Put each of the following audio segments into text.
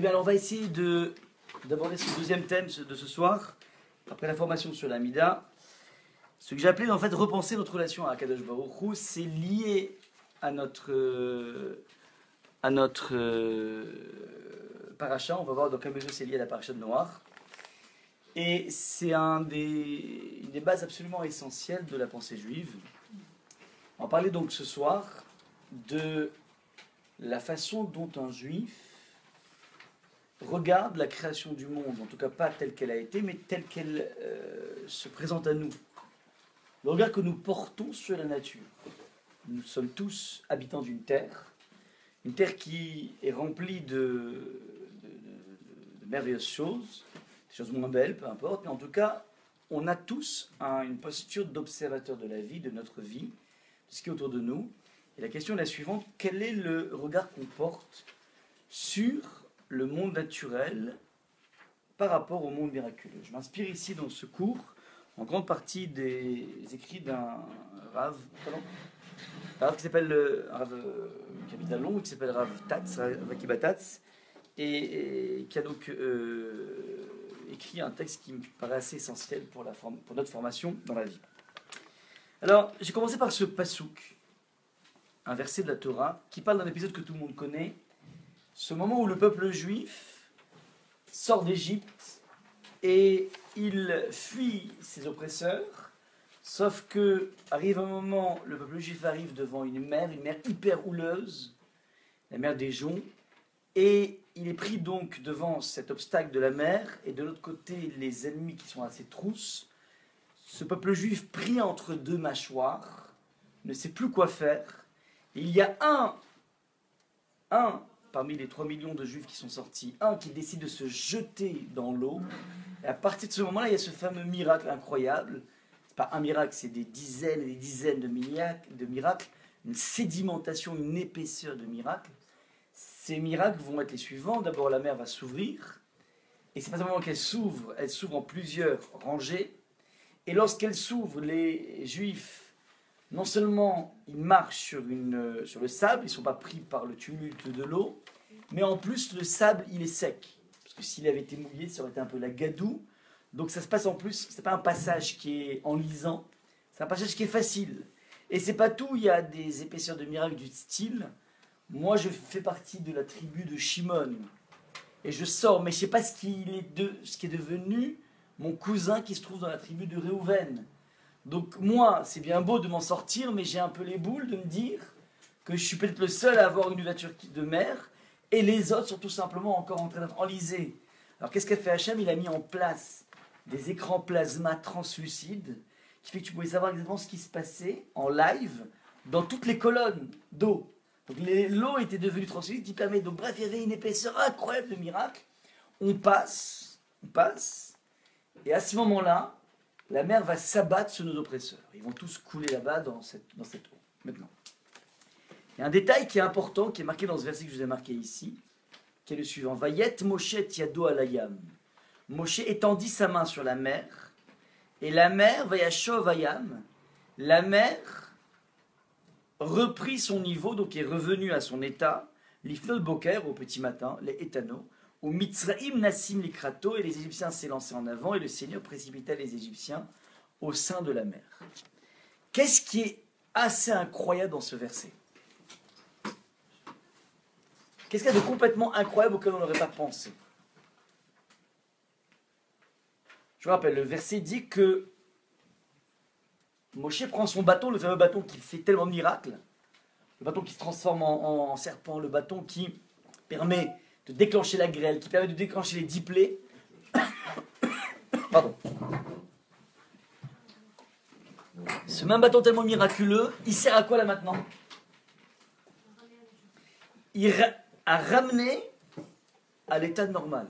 Très bien, alors on va essayer d'aborder ce deuxième thème de ce soir, après la formation sur l'Amida. Ce que j'ai appelé en fait repenser notre relation à Akadosh Baruch Hu, c'est lié à notre paracha. On va voir dans quelle mesure c'est lié à la paracha de Noach. Et c'est une des bases absolument essentielles de la pensée juive. On va parler donc ce soir de la façon dont un juif regarde la création du monde, en tout cas pas telle qu'elle a été, mais telle qu'elle se présente à nous. Le regard que nous portons sur la nature. Nous sommes tous habitants d'une terre qui est remplie de merveilleuses choses, des choses moins belles, peu importe, mais en tout cas, on a tous une posture d'observateur de la vie, de notre vie, de ce qui est autour de nous. Et la question est la suivante: quel est le regard qu'on porte sur le monde naturel par rapport au monde miraculeux? Je m'inspire ici dans ce cours en grande partie des écrits d'un Rav qui s'appelle qui habite à Londres, qui s'appelle Rav Tatz, Rav Akiba Tatz, et qui a donc écrit un texte qui me paraît assez essentiel pour notre formation dans la vie. Alors, j'ai commencé par ce pasouk, un verset de la Torah, qui parle d'un épisode que tout le monde connaît, ce moment où le peuple juif sort d'Égypte et il fuit ses oppresseurs, sauf que arrive un moment, le peuple juif arrive devant une mer hyper houleuse, la mer des Joncs, et il est pris donc devant cet obstacle de la mer, et de l'autre côté, les ennemis qui sont à ses trousses. Ce peuple juif pris entre deux mâchoires, ne sait plus quoi faire. Et il y a un parmi les 3 millions de juifs qui sont sortis, un qui décide de se jeter dans l'eau. Et à partir de ce moment-là, il y a ce fameux miracle incroyable. C'est pas un miracle, c'est des dizaines et des dizaines de miracles, une sédimentation, une épaisseur de miracles. Ces miracles vont être les suivants. D'abord, la mer va s'ouvrir. Et c'est pas seulement qu'elle s'ouvre, elle s'ouvre en plusieurs rangées. Et lorsqu'elle s'ouvre, les juifs, non seulement ils marchent sur le sable, ils ne sont pas pris par le tumulte de l'eau, mais en plus le sable il est sec. Parce que s'il avait été mouillé, ça aurait été un peu la gadoue. Donc ça se passe en plus, c'est pas un passage qui est enlisant, c'est un passage qui est facile. Et c'est pas tout, il y a des épaisseurs de miracles du style. Moi je fais partie de la tribu de Shimon. Et je sors, mais je ne sais pas ce qui est devenu mon cousin qui se trouve dans la tribu de Réhouven. Donc moi, c'est bien beau de m'en sortir, mais j'ai un peu les boules de me dire que je suis peut-être le seul à avoir une ouverture de mer, et les autres sont tout simplement encore en train d'être enlisés. Alors qu'est-ce qu'a fait Hachem? Il a mis en place des écrans plasma translucides, qui fait que tu pouvais savoir exactement ce qui se passait en live dans toutes les colonnes d'eau. Donc l'eau était devenue translucide, qui permet, donc bref, il y avait une épaisseur incroyable de miracle. On passe, et à ce moment-là, la mer va s'abattre sur nos oppresseurs. Ils vont tous couler là-bas dans cette eau. Maintenant, il y a un détail qui est important, qui est marqué dans ce verset que je vous ai marqué ici, qui est le suivant. Vayet Moshe tiado alayam. Moshe étendit sa main sur la mer, et la mer, vayashov ayam, la mer reprit son niveau, donc est revenue à son état, l'ifnol boker, au petit matin, les éthano, où Mitzraïm Nassim Likrato, et les Égyptiens s'élançaient en avant, et le Seigneur précipita les Égyptiens au sein de la mer. Qu'est-ce qui est assez incroyable dans ce verset? Qu'est-ce qu'il y a de complètement incroyable auquel on n'aurait pas pensé? Je vous rappelle, le verset dit que Moshe prend son bâton, le fameux bâton qui fait tellement de miracles, le bâton qui se transforme en serpent, le bâton qui permet de déclencher la grêle, qui permet de déclencher les 10 plaies. Pardon. Ce même bâton tellement miraculeux, il sert à quoi là maintenant? Il a ramené à l'état normal.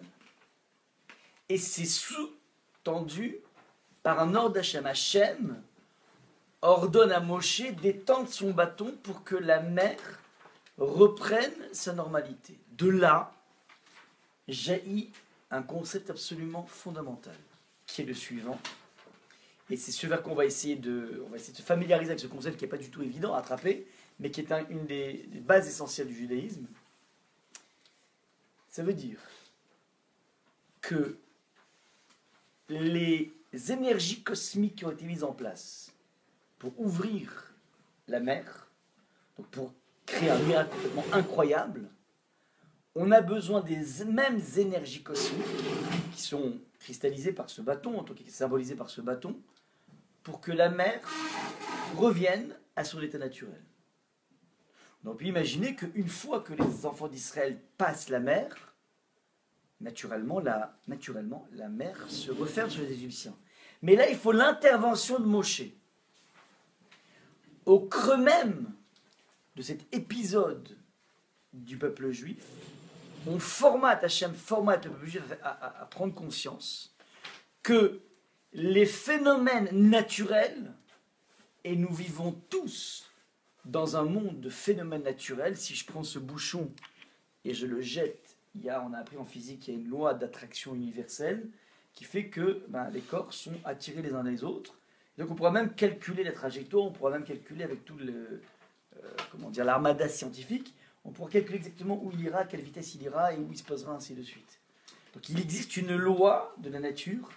Et c'est sous-tendu par un ordre d'Hachem. Hachem ordonne à Moshe d'étendre son bâton pour que la mer reprenne sa normalité. De là, jaillit un concept absolument fondamental, qui est le suivant. Et c'est ce vers qu'on va essayer de se familiariser avec ce concept qui n'est pas du tout évident à attraper, mais qui est une des bases essentielles du judaïsme. Ça veut dire que les énergies cosmiques qui ont été mises en place pour ouvrir la mer, donc pour créer un miracle complètement incroyable, on a besoin des mêmes énergies cosmiques qui sont cristallisées par ce bâton, en tout cas symbolisées par ce bâton, pour que la mer revienne à son état naturel. On peut imaginer qu'une fois que les enfants d'Israël passent la mer, naturellement, la mer se referme sur les Égyptiens. Mais là, il faut l'intervention de Moshe. Au creux même de cet épisode du peuple juif, Hachem formate le peuple juif à prendre conscience que les phénomènes naturels, et nous vivons tous dans un monde de phénomènes naturels, si je prends ce bouchon et je le jette, on a appris en physique qu'il y a une loi d'attraction universelle qui fait que les corps sont attirés les uns les autres. Donc on pourra même calculer la trajectoire, on pourra même calculer avec tout l'armada scientifique, on pourra calculer exactement où il ira, à quelle vitesse il ira et où il se posera, ainsi de suite. Donc il existe une loi de la nature.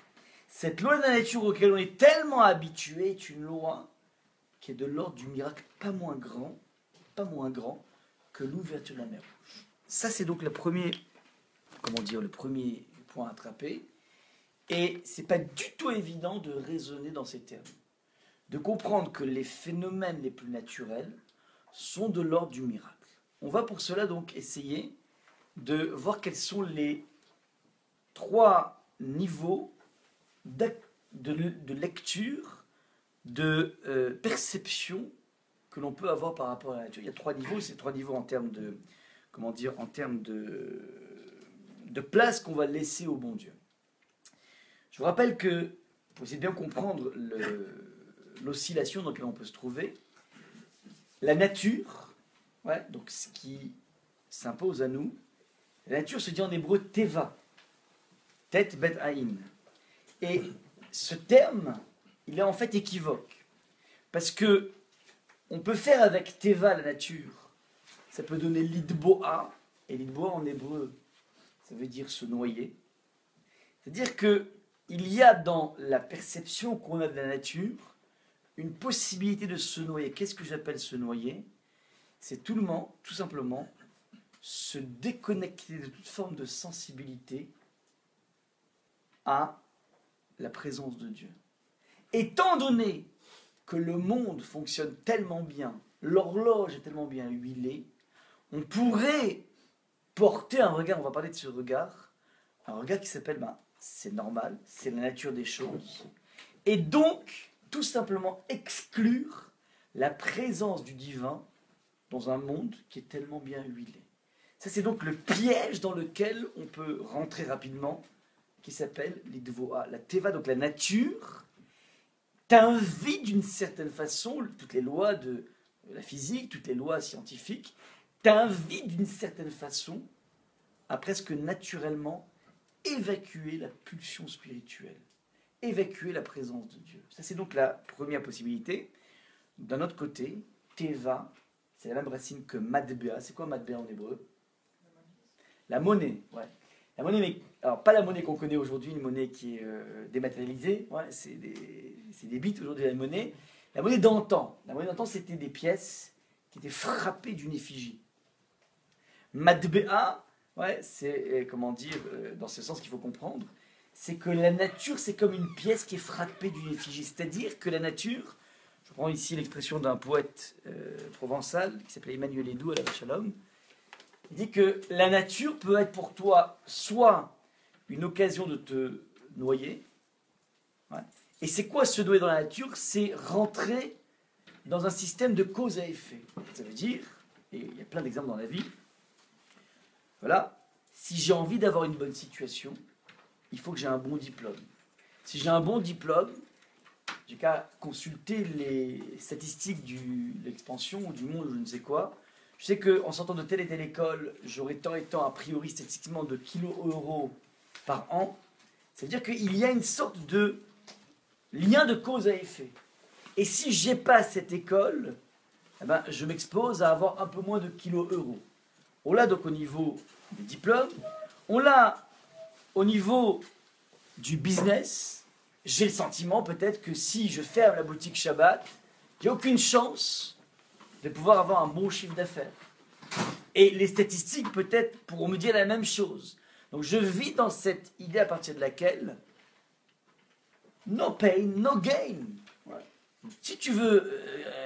Cette loi de la nature auquel on est tellement habitué est une loi qui est de l'ordre du miracle pas moins grand que l'ouverture de la mer Rouge. Ça, c'est donc le premier point à attraper. Et c'est pas du tout évident de raisonner dans ces termes. De comprendre que les phénomènes les plus naturels sont de l'ordre du miracle. On va pour cela donc essayer de voir quels sont les 3 niveaux de lecture, de perception que l'on peut avoir par rapport à la nature. Il y a 3 niveaux, c'est 3 niveaux en termes de place qu'on va laisser au bon Dieu. Je vous rappelle que, pour essayer de bien comprendre l'oscillation dans laquelle on peut se trouver, la nature, donc ce qui s'impose à nous, la nature se dit en hébreu teva, tet bet haïn. Et ce terme, il est en fait équivoque. Parce que on peut faire avec teva, la nature, ça peut donner l'idboa, et l'idboa en hébreu, ça veut dire se noyer. C'est-à-dire que il y a dans la perception qu'on a de la nature une possibilité de se noyer. Qu'est-ce que j'appelle se noyer? C'est tout simplement se déconnecter de toute forme de sensibilité à la présence de Dieu. Étant donné que le monde fonctionne tellement bien, l'horloge est tellement bien huilée, on pourrait porter un regard, on va parler de ce regard, un regard qui s'appelle c'est normal, c'est la nature des choses, et donc tout simplement exclure la présence du divin dans un monde qui est tellement bien huilé. Ça, c'est donc le piège dans lequel on peut rentrer rapidement, qui s'appelle l'idvoa, la teva, donc la nature, t'invite d'une certaine façon, toutes les lois de la physique, toutes les lois scientifiques, t'invitent d'une certaine façon à presque naturellement évacuer la pulsion spirituelle, évacuer la présence de Dieu. Ça, c'est donc la première possibilité. D'un autre côté, teva, c'est la même racine que matbea. C'est quoi matbea en hébreu? La monnaie, ouais. La monnaie, mais alors pas la monnaie qu'on connaît aujourd'hui, une monnaie qui est dématérialisée, c'est des bits aujourd'hui la monnaie. La monnaie d'antan, c'était des pièces qui étaient frappées d'une effigie. Matbea, c'est dans ce sens qu'il faut comprendre, c'est que la nature, c'est comme une pièce qui est frappée d'une effigie. C'est-à-dire que la nature, je prends ici l'expression d'un poète provençal qui s'appelait Emmanuel Hédou à la Shalom, il dit que la nature peut être pour toi soit une occasion de te noyer, et c'est quoi se noyer dans la nature? C'est rentrer dans un système de cause à effet. Ça veut dire, et il y a plein d'exemples dans la vie, si j'ai envie d'avoir une bonne situation, il faut que j'ai un bon diplôme. Si j'ai un bon diplôme, j'ai qu'à consulter les statistiques de l'expansion ou du monde ou je ne sais quoi. Je sais qu'en sortant de telle et telle école, j'aurai tant et tant, a priori, statistiquement, de kilo-euros par an. Ça veut dire qu'il y a une sorte de lien de cause à effet. Et si je n'ai pas cette école, je m'expose à avoir un peu moins de kilo-euros. On l'a donc au niveau des diplômes, on l'a au niveau du business, j'ai le sentiment peut-être que si je ferme la boutique Shabbat, j'ai aucune chance de pouvoir avoir un bon chiffre d'affaires. Et les statistiques peut-être pourront me dire la même chose. Donc je vis dans cette idée à partir de laquelle no pain, no gain. Ouais. Si tu veux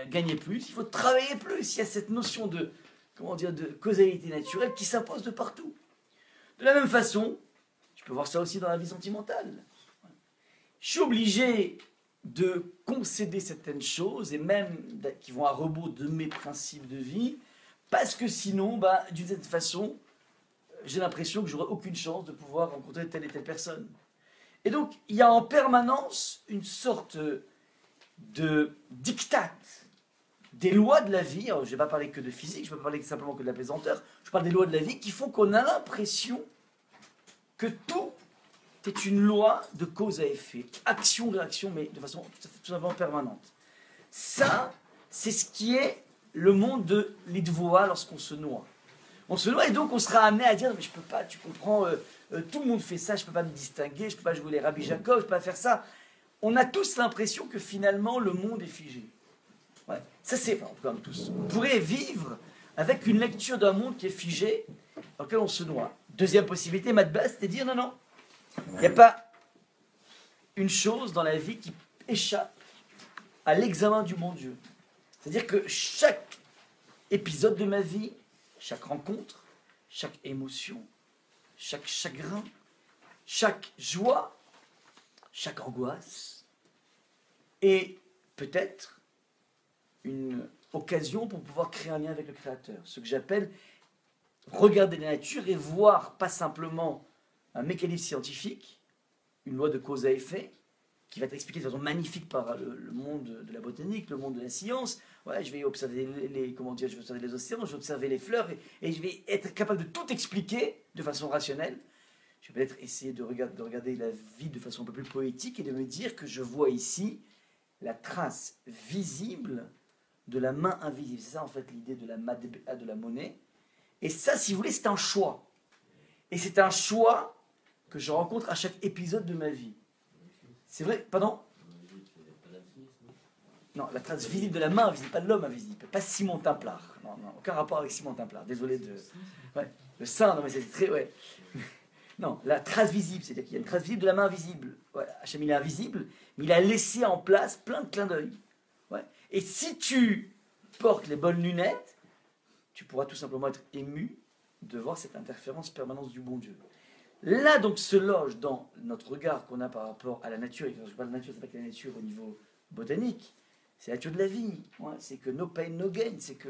gagner plus, il faut travailler plus. Il y a cette notion de, comment dire, de causalité naturelle qui s'impose de partout. De la même façon, je peux voir ça aussi dans la vie sentimentale. Je suis obligé de concéder certaines choses, et même qui vont à rebours de mes principes de vie, parce que sinon, d'une certaine façon, j'ai l'impression que j'aurai aucune chance de pouvoir rencontrer telle et telle personne. Et donc, il y a en permanence une sorte de diktat des lois de la vie. Alors, je ne vais pas parler que de physique, je ne vais pas parler simplement que de la plaisanteur, je parle des lois de la vie qui font qu'on a l'impression que tout est une loi de cause à effet, action-réaction, mais de façon tout simplement permanente. Ça, c'est ce qui est le monde de l'idvoa lorsqu'on se noie. On se noie et donc on sera amené à dire mais je peux pas, tu comprends, tout le monde fait ça, je peux pas me distinguer, je peux pas jouer les Rabbi Jacob, je peux pas faire ça. On a tous l'impression que finalement le monde est figé. Ouais. Ça c'est, enfin, comme tous. On pourrait vivre avec une lecture d'un monde qui est figé, dans lequel on se noie. Deuxième possibilité, Madbas, c'est de dire non, non, il n'y a pas une chose dans la vie qui échappe à l'examen du bon Dieu. C'est-à-dire que chaque épisode de ma vie, chaque rencontre, chaque émotion, chaque chagrin, chaque joie, chaque angoisse est peut-être une occasion pour pouvoir créer un lien avec le Créateur. Ce que j'appelle regarder la nature et voir pas simplement un mécanisme scientifique, une loi de cause à effet, qui va être expliquée de façon magnifique par le monde de la botanique, le monde de la science. Ouais, je vais observer je vais observer les océans, je vais observer les fleurs, et je vais être capable de tout expliquer de façon rationnelle. Je vais peut-être essayer de regarder la vie de façon un peu plus poétique et de me dire que je vois ici la trace visible de la main invisible. C'est ça en fait l'idée de la madbea, de la monnaie. Et ça, si vous voulez, c'est un choix. Et c'est un choix que je rencontre à chaque épisode de ma vie. C'est vrai, pardon? Non, la trace visible de la main invisible, pas de l'homme invisible, pas Simon Templar. Non, non, aucun rapport avec Simon Templar. Désolé de... Ouais, le sein, non mais c'est très... Ouais. Non, la trace visible, c'est-à-dire qu'il y a une trace visible de la main invisible. Ouais, Hachem, il est invisible, mais il a laissé en place plein de clins d'œil. Ouais. Et si tu portes les bonnes lunettes, tu pourras tout simplement être ému de voir cette interférence permanente du bon Dieu. Là, donc, se loge dans notre regard qu'on a par rapport à la nature, et quand je parle de nature, c'est pas que la nature au niveau botanique, c'est la nature de la vie. Ouais, c'est que no pain, no gain, c'est que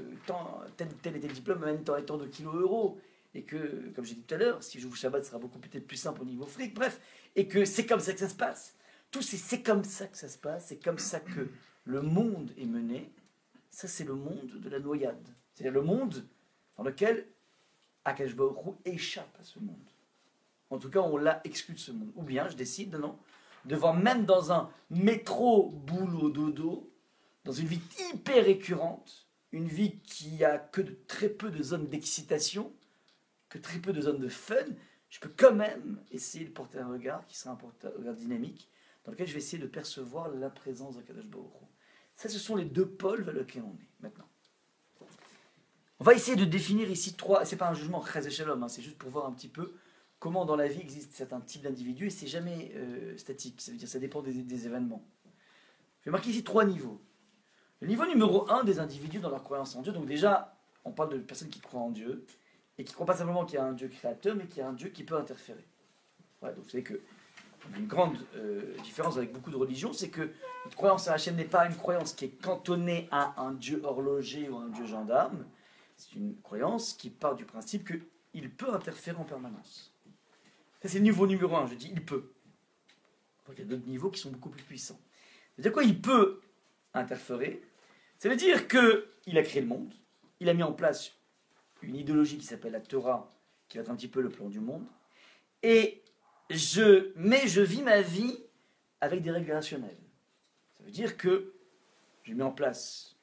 tel et tel diplôme amène tant et tant de kilos euros, et que, comme j'ai dit tout à l'heure, si j'ouvre Shabbat, ce sera beaucoup peut-être plus simple au niveau fric, bref, et que c'est comme ça que ça se passe. Tout c'est comme ça que ça se passe, c'est comme ça que le monde est mené. Ça, c'est le monde de la noyade. C'est-à-dire le monde dans lequel Akadosh Baruch Hu échappe à ce monde. En tout cas, on l'a exclu de ce monde. Ou bien, je décide, non, de voir même dans un métro boulot dodo, dans une vie hyper récurrente, une vie qui a que très peu de zones d'excitation, que très peu de zones de fun, je peux quand même essayer de porter un regard qui sera un regard dynamique, dans lequel je vais essayer de percevoir la présence d'Akadosh Baruch Hu. Ça, ce sont les deux pôles vers lesquels on est maintenant. On va essayer de définir ici trois, c'est pas un jugement chas shalom, hein, c'est juste pour voir un petit peu comment dans la vie existe certains types d'individus, et c'est jamais statique, ça veut dire ça dépend des événements. Je vais marquer ici trois niveaux. Le niveau numéro 1 des individus dans leur croyance en Dieu, donc déjà, on parle de personnes qui croient en Dieu, et qui ne croient pas simplement qu'il y a un Dieu créateur, mais qu'il y a un Dieu qui peut interférer. Ouais, donc vous savez que une grande différence avec beaucoup de religions, c'est que notre croyance à Hachem n'est pas une croyance qui est cantonnée à un Dieu horloger ou un Dieu gendarme, c'est une croyance qui part du principe qu'il peut interférer en permanence. Ça, c'est le niveau numéro 1, je dis il peut. Donc, il y a d'autres niveaux qui sont beaucoup plus puissants. Ça veut dire quoi? Il peut interférer. Ça veut dire qu'il a créé le monde, il a mis en place une idéologie qui s'appelle la Torah, qui va être un petit peu le plan du monde, et je vis ma vie avec des règles rationnelles. Ça veut dire que je mets en place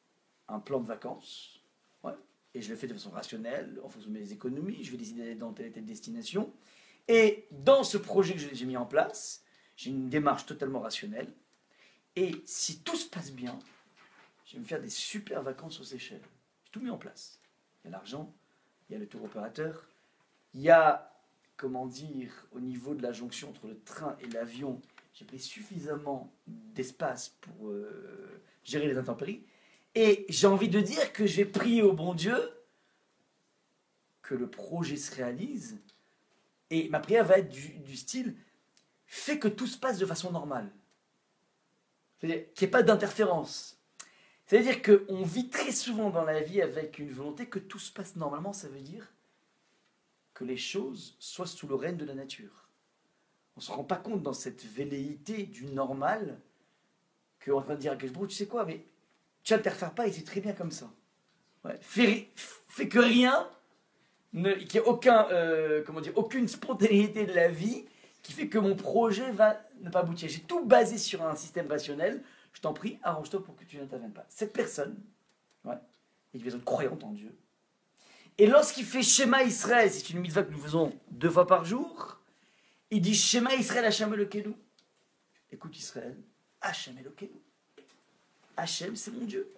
un plan de vacances, ouais, et je le fais de façon rationnelle, en fonction de mes économies, je vais décider d'aller dans telle et telle destination, Et dans ce projet que j'ai mis en place, j'ai une démarche totalement rationnelle. Et si tout se passe bien, je vais me faire des super vacances aux Seychelles. J'ai tout mis en place. Il y a l'argent, il y a le tour opérateur, il y a, comment dire, au niveau de la jonction entre le train et l'avion, j'ai pris suffisamment d'espace pour gérer les intempéries. Et j'ai envie de dire que je vais prier au bon Dieu que le projet se réalise. Et ma prière va être du style, fais que tout se passe de façon normale. C'est-à-dire qu'il n'y ait pas d'interférence. C'est-à-dire qu'on vit très souvent dans la vie avec une volonté que tout se passe normalement. Ça veut dire que les choses soient sous le règne de la nature. On ne se rend pas compte dans cette velléité du normal qu'on est en train de dire à Geshbro, tu sais quoi, mais tu n'interfères pas et c'est très bien comme ça. Ouais. Fais que rien, qu'il n'y ait aucune spontanéité de la vie qui fait que mon projet va ne pas aboutir. J'ai tout basé sur un système rationnel. Je t'en prie, arrange-toi pour que tu n'interviennes pas. Cette personne, est une personne croyante en Dieu. Et lorsqu'il fait Shema Israël, c'est une mitzvah que nous faisons 2 fois par jour, il dit Shema Israël Hashem Elokeinu. Écoute Israël, Hashem Elokeinu. Hashem, c'est mon Dieu.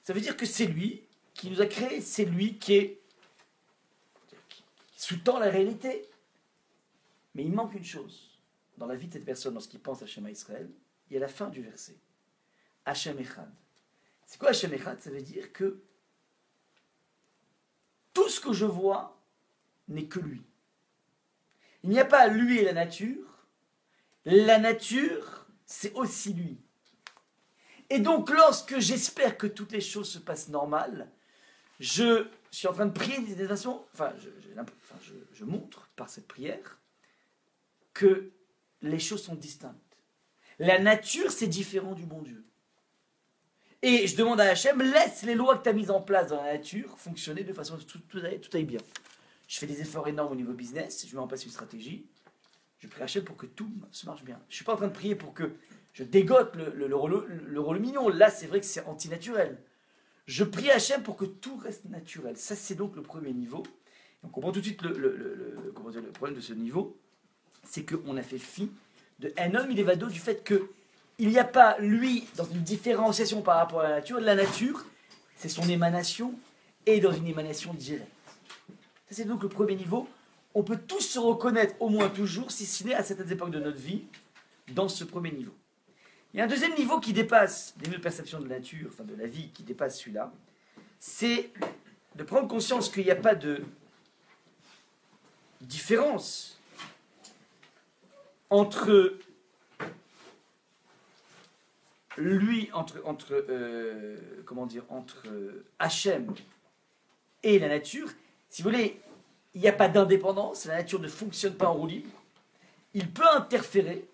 Ça veut dire que c'est lui qui nous a créés, c'est lui qui sous-tend la réalité. Mais il manque une chose. Dans la vie de cette personne, lorsqu'il pense à Shema Israël, il y a la fin du verset. Hashem Echad. C'est quoi Hashem Echad? Ça veut dire que tout ce que je vois n'est que lui. Il n'y a pas lui et la nature. La nature, c'est aussi lui. Et donc, lorsque j'espère que toutes les choses se passent normales, je suis en train de prier d'une façon, je montre par cette prière que les choses sont distinctes. La nature, c'est différent du bon Dieu. Et je demande à Hachem, laisse les lois que tu as mises en place dans la nature fonctionner de façon que tout aille bien. Je fais des efforts énormes au niveau business, je mets en place une stratégie, je prie Hachem pour que tout se marche bien. Je ne suis pas en train de prier pour que je dégote le rôle mignon. Là, c'est vrai que c'est antinaturel. Je prie Hachem pour que tout reste naturel. Ça, c'est donc le premier niveau. On comprend tout de suite le problème de ce niveau. C'est qu'on a fait fi de un homme illévado du fait qu'il n'y a pas, lui, dans une différenciation par rapport à la nature. La nature, c'est son émanation, et dans une émanation directe. Ça, c'est donc le premier niveau. On peut tous se reconnaître, au moins toujours, si ce n'est à certaines époques de notre vie, dans ce premier niveau. Il y a un deuxième niveau qui dépasse les perceptions de la nature, enfin de la vie, qui dépasse celui-là. C'est de prendre conscience qu'il n'y a pas de différence entre lui, entre Hachem et la nature. Si vous voulez, il n'y a pas d'indépendance, la nature ne fonctionne pas en roue libre. Il peut interférer,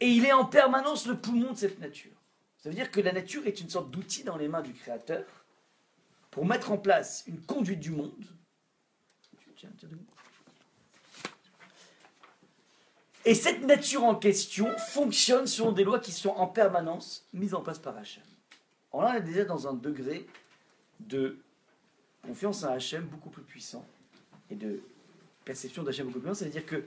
et il est en permanence le poumon de cette nature. Ça veut dire que la nature est une sorte d'outil dans les mains du Créateur pour mettre en place une conduite du monde. Et cette nature en question fonctionne selon des lois qui sont en permanence mises en place par Hachem. On est déjà dans un degré de confiance en Hachem beaucoup plus puissant et de perception d'Hachem beaucoup plus puissant. C'est-à-dire que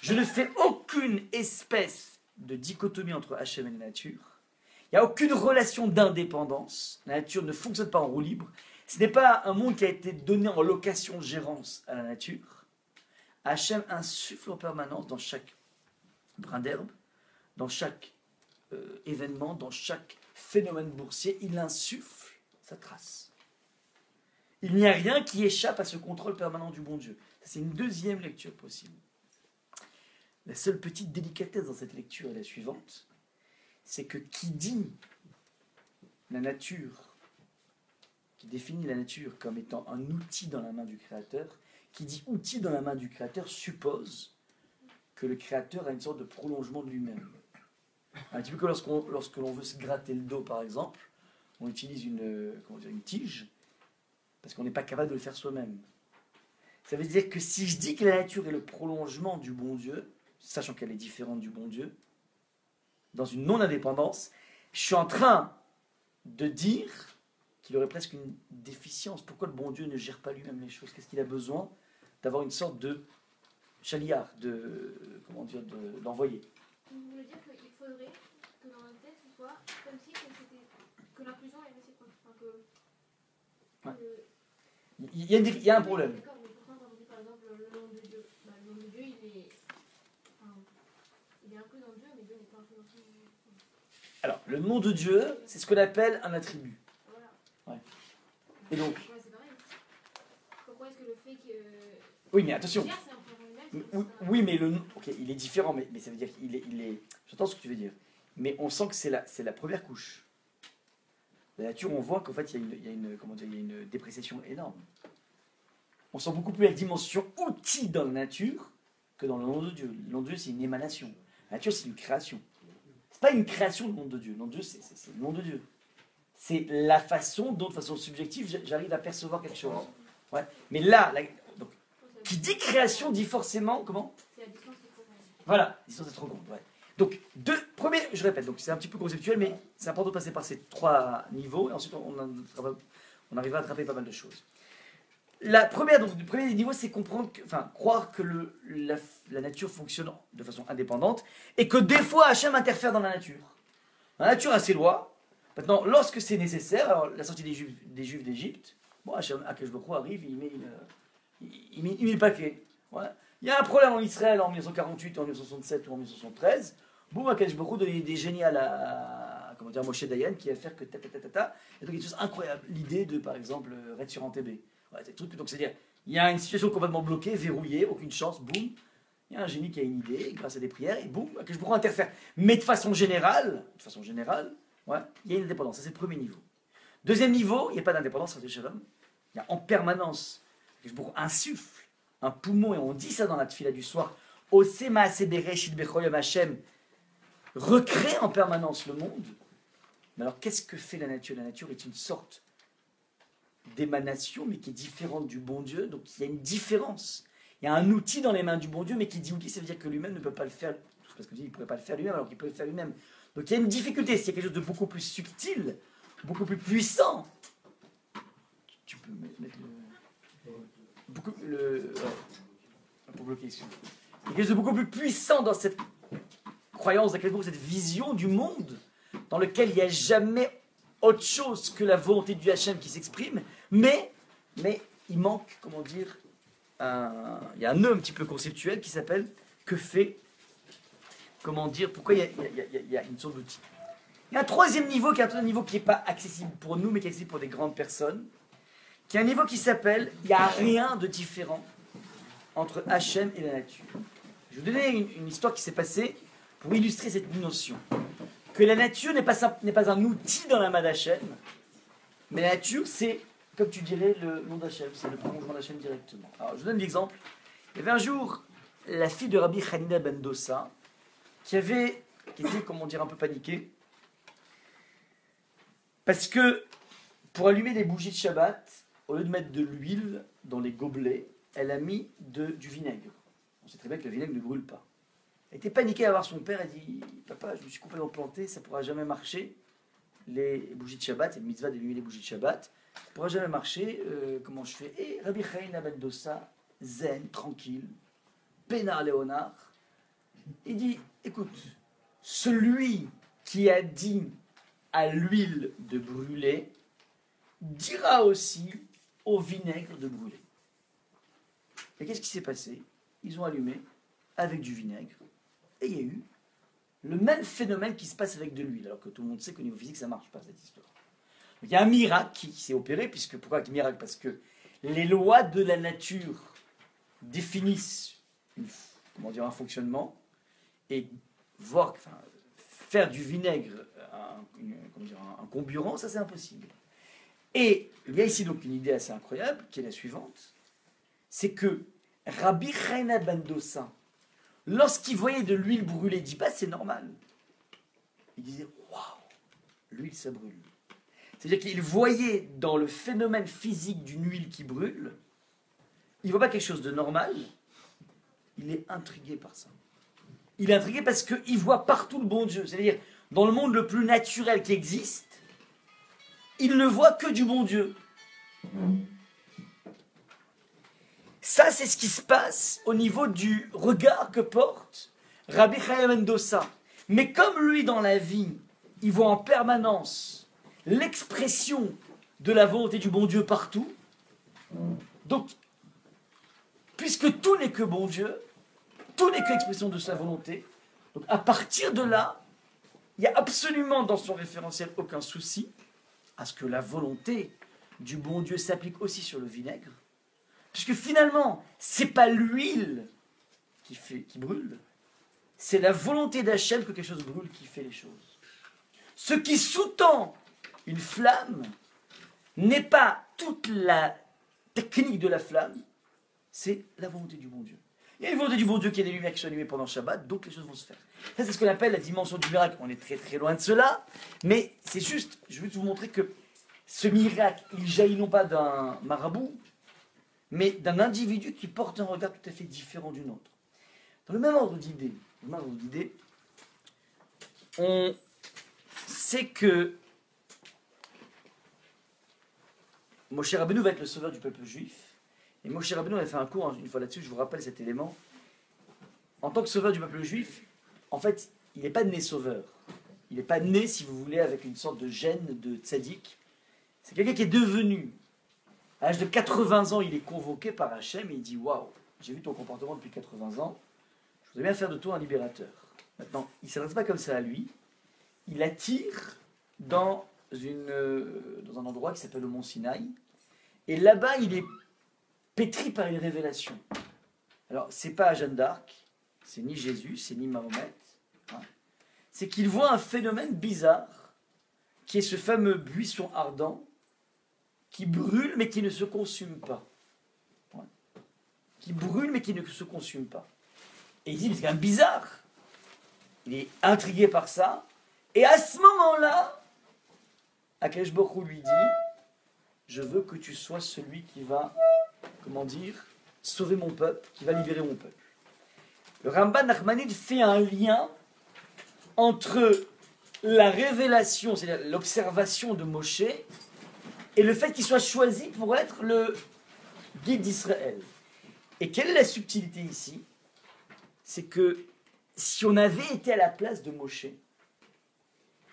je ne fais aucune espèce de dichotomie entre Hachem et la nature. Il n'y a aucune relation d'indépendance. La nature ne fonctionne pas en roue libre. Ce n'est pas un monde qui a été donné en location de gérance à la nature. Hachem insuffle en permanence dans chaque brin d'herbe, dans chaque événement, dans chaque phénomène boursier. Il insuffle sa trace. Il n'y a rien qui échappe à ce contrôle permanent du bon Dieu. C'est une deuxième lecture possible. La seule petite délicatesse dans cette lecture est la suivante, c'est que qui dit la nature, qui définit la nature comme étant un outil dans la main du Créateur, qui dit outil dans la main du Créateur suppose que le Créateur a une sorte de prolongement de lui-même. Un petit peu que lorsque l'on veut se gratter le dos, par exemple, on utilise une tige, parce qu'on n'est pas capable de le faire soi-même. Ça veut dire que si je dis que la nature est le prolongement du bon Dieu, sachant qu'elle est différente du bon Dieu, dans une non-indépendance, je suis en train de dire qu'il aurait presque une déficience. Pourquoi le bon Dieu ne gère pas lui-même les choses? Qu'est-ce qu'il a besoin d'avoir une sorte de chaliard, d'envoyer. Vous voulez dire qu'il faudrait que dans notre tête, ce soit comme si que l'inclusion est réciproque. Enfin, Il y a un problème. D'accord, mais pourtant, quand on dit par exemple le nom de Dieu, le nom de Dieu, il est inclus dans Dieu, mais Dieu n'est pas inclus dans son nom. Alors, le nom de Dieu, c'est ce qu'on appelle un attribut. Voilà. Ouais. Et donc, Ouais, c'est pareil. Pourquoi est-ce que le fait que. oui, mais attention. Hier, c'est un peu lui-même, Oui, oui, mais ok, il est différent, mais ça veut dire qu'il est. J'entends ce que tu veux dire. Mais on sent que c'est la première couche. La nature, on voit qu'en fait, il y a une dépréciation énorme. On sent beaucoup plus la dimension outil dans la nature que dans le nom de Dieu. Le nom de Dieu, c'est une émanation. La nature, c'est une création. C'est pas une création le nom de Dieu. Le nom de Dieu, c'est le nom de Dieu. C'est la façon dont, de façon subjective, j'arrive à percevoir quelque chose. Ouais. Mais là, donc, qui dit création dit forcément comment? C'est la distance qui est trop grande. Voilà, la distance est trop grande. Ouais. Donc, premier, je répète, donc c'est un petit peu conceptuel, mais c'est important de passer par ces 3 niveaux, et ensuite on arrivera à attraper pas mal de choses. Le premier niveau, c'est croire que la nature fonctionne de façon indépendante, et que des fois Hachem interfère dans la nature. La nature a ses lois. Maintenant, lorsque c'est nécessaire, alors la sortie des Juifs d'Égypte, bon, Hachem Akash Baruch Hu arrive, il met le paquet. Ouais. Il y a un problème en Israël en 1948, en 1967 ou en 1973. Boum, Akash Baruch Hu donne des génies à Moshe Dayan qui va faire que ta. Et donc, il y a des choses incroyables. L'idée de, par exemple, Red sur Antébé. Ouais, donc, c'est-à-dire, il y a une situation complètement bloquée, verrouillée, aucune chance, boum. Il y a un génie qui a une idée, grâce à des prières, et boum, Akash Baruch Hu interfère. Mais de façon générale, ouais, il y a une indépendance. Ça, c'est le premier niveau. Deuxième niveau, il n'y a pas d'indépendance entre les shalom. Il y a en permanence, Akash Baruch Hu insuffle un poumon, et on dit ça dans la tfila du soir, Osema Sebereshit Bechoyom Hashem, recrée en permanence le monde. Mais alors, qu'est-ce que fait la nature? La nature est une sorte d'émanation, mais qui est différente du bon Dieu. Donc, il y a une différence. Il y a un outil dans les mains du bon Dieu, mais qui dit outil, ça veut dire que lui-même ne peut pas le faire. Parce qu'il ne pourrait pas le faire lui-même, alors qu'il peut le faire lui-même. Donc, il y a une difficulté. S'il y a quelque chose de beaucoup plus subtil, beaucoup plus puissant, tu peux mettre pour bloquer ici. Il y a quelque chose de beaucoup plus puissant dans cette croyance, dans cette vision du monde, dans lequel il n'y a jamais autre chose que la volonté du Hachem qui s'exprime, mais il manque, il y a un nœud un petit peu conceptuel qui s'appelle que fait, pourquoi il y a une sorte d'outil. Il y a un troisième niveau qui est un niveau qui n'est pas accessible pour nous, mais qui est accessible pour des grandes personnes, qui est un niveau qui s'appelle il n'y a rien de différent entre Hachem et la nature. Je vais vous donner une histoire qui s'est passée pour illustrer cette notion. Que la nature n'est pas un outil dans la main d'Hachem, mais la nature, c'est, comme tu dirais, le nom d'Hachem, c'est le prolongement d'Hachem directement. Alors, je vous donne l'exemple. Il y avait un jour la fille de Rabbi Hanina ben Dossa qui était, un peu paniquée, parce que pour allumer des bougies de Shabbat, au lieu de mettre de l'huile dans les gobelets, elle a mis du vinaigre. On sait très bien que le vinaigre ne brûle pas. Elle était paniquée à voir son père, elle dit « Papa, je me suis complètement planté, ça ne pourra jamais marcher, les bougies de Shabbat, c'est le mitzvah d'allumer les bougies de Shabbat, ça ne pourra jamais marcher, comment je fais ?» Et Rabbi Chaim ben Dossa, zen, tranquille, peinard Léonard, il dit « Écoute, celui qui a dit à l'huile de brûler, dira aussi au vinaigre de brûler. » Et qu'est-ce qui s'est passé? Ils ont allumé avec du vinaigre, et il y a eu le même phénomène qui se passe avec de l'huile, alors que tout le monde sait qu'au niveau physique, ça ne marche pas, cette histoire. Donc, il y a un miracle qui s'est opéré, pourquoi un miracle? Parce que les lois de la nature définissent un fonctionnement, et faire du vinaigre un comburant, ça c'est impossible. Et il y a ici donc une idée assez incroyable, qui est la suivante, c'est que Rabbi Chaim ben Dossa, lorsqu'il voyait de l'huile brûler, il dit bah c'est normal. Il disait waouh, l'huile ça brûle. C'est-à-dire qu'il voyait dans le phénomène physique d'une huile qui brûle, il ne voit pas quelque chose de normal, il est intrigué par ça. Il est intrigué parce qu'il voit partout le bon Dieu. C'est-à-dire, dans le monde le plus naturel qui existe, il ne voit que du bon Dieu. Ça, c'est ce qui se passe au niveau du regard que porte Rabbi Chaim Mendoza. Mais comme lui, dans la vie, il voit en permanence l'expression de la volonté du bon Dieu partout, donc, puisque tout n'est que bon Dieu, tout n'est que expression de sa volonté, donc à partir de là, il n'y a absolument dans son référentiel aucun souci à ce que la volonté du bon Dieu s'applique aussi sur le vinaigre, puisque finalement, c'est pas l'huile qui brûle, c'est la volonté d'Hachem que quelque chose brûle qui fait les choses. Ce qui sous-tend une flamme n'est pas toute la technique de la flamme, c'est la volonté du bon Dieu. Il y a une volonté du bon Dieu qui est des lumières qui sont allumées pendant Shabbat, donc les choses vont se faire. Ça, c'est ce qu'on appelle la dimension du miracle. On est très très loin de cela, mais c'est juste, je veux vous montrer que ce miracle, il jaillit non pas d'un marabout, mais d'un individu qui porte un regard tout à fait différent du nôtre. Dans le même ordre d'idée, on sait que Moshe Rabbeinu va être le sauveur du peuple juif. Et Moshe Rabbeinu avait fait un cours une fois là-dessus, je vous rappelle cet élément. En tant que sauveur du peuple juif, en fait, il n'est pas né sauveur. Il n'est pas né, si vous voulez, avec une sorte de gène de tzaddik. C'est quelqu'un qui est devenu, à l'âge de 80 ans, il est convoqué par Hachem et il dit « Waouh, j'ai vu ton comportement depuis 80 ans, je voudrais bien faire de toi un libérateur. » Maintenant, il ne s'adresse pas comme ça à lui. Il attire dans un endroit qui s'appelle le Mont Sinaï. Et là-bas, il est pétri par une révélation. Alors, c'est pas Jeanne d'Arc, c'est ni Jésus, c'est ni Mahomet. Hein. C'est qu'il voit un phénomène bizarre, qui est ce fameux buisson ardent, qui brûle mais qui ne se consume pas. Ouais. Qui brûle mais qui ne se consume pas. Et il dit, mais c'est quand même bizarre. Il est intrigué par ça. Et à ce moment-là, Akadosh Baruch Hu lui dit, je veux que tu sois celui qui va, sauver mon peuple, qui va libérer mon peuple. Le Ramban Nachmanide fait un lien entre la révélation, c'est-à-dire l'observation de Moshe, et le fait qu'il soit choisi pour être le guide d'Israël. Et quelle est la subtilité ici? C'est que si on avait été à la place de Moshe,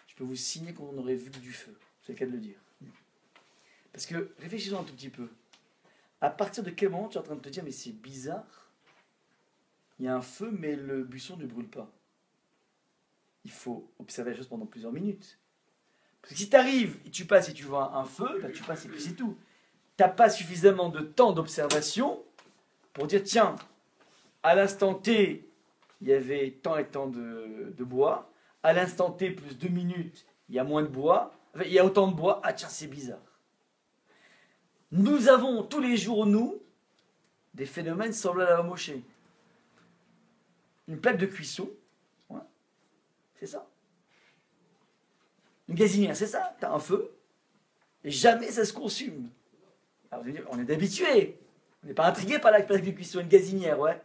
je peux vous signer qu'on aurait vu du feu. C'est le cas de le dire. Parce que, réfléchissons un tout petit peu. À partir de quel moment tu es en train de te dire, mais c'est bizarre, il y a un feu, mais le buisson ne brûle pas. Il faut observer la chose pendant plusieurs minutes. Parce que si tu arrives et tu passes et tu vois un feu, ben tu passes et puis c'est tout. Tu n'as pas suffisamment de temps d'observation pour dire, tiens, à l'instant T, il y avait tant et tant de bois. À l'instant T, plus 2 minutes, il y a moins de bois. Enfin, il y a autant de bois. Ah tiens, c'est bizarre. Nous avons tous les jours, nous, des phénomènes semblables à Moshe. Une plaque de cuisson, ouais, c'est ça. Une gazinière, c'est ça. Tu as un feu, et jamais ça se consume. Alors, on est habitué. On n'est pas intrigué par la plaque de cuisson, une gazinière, ouais.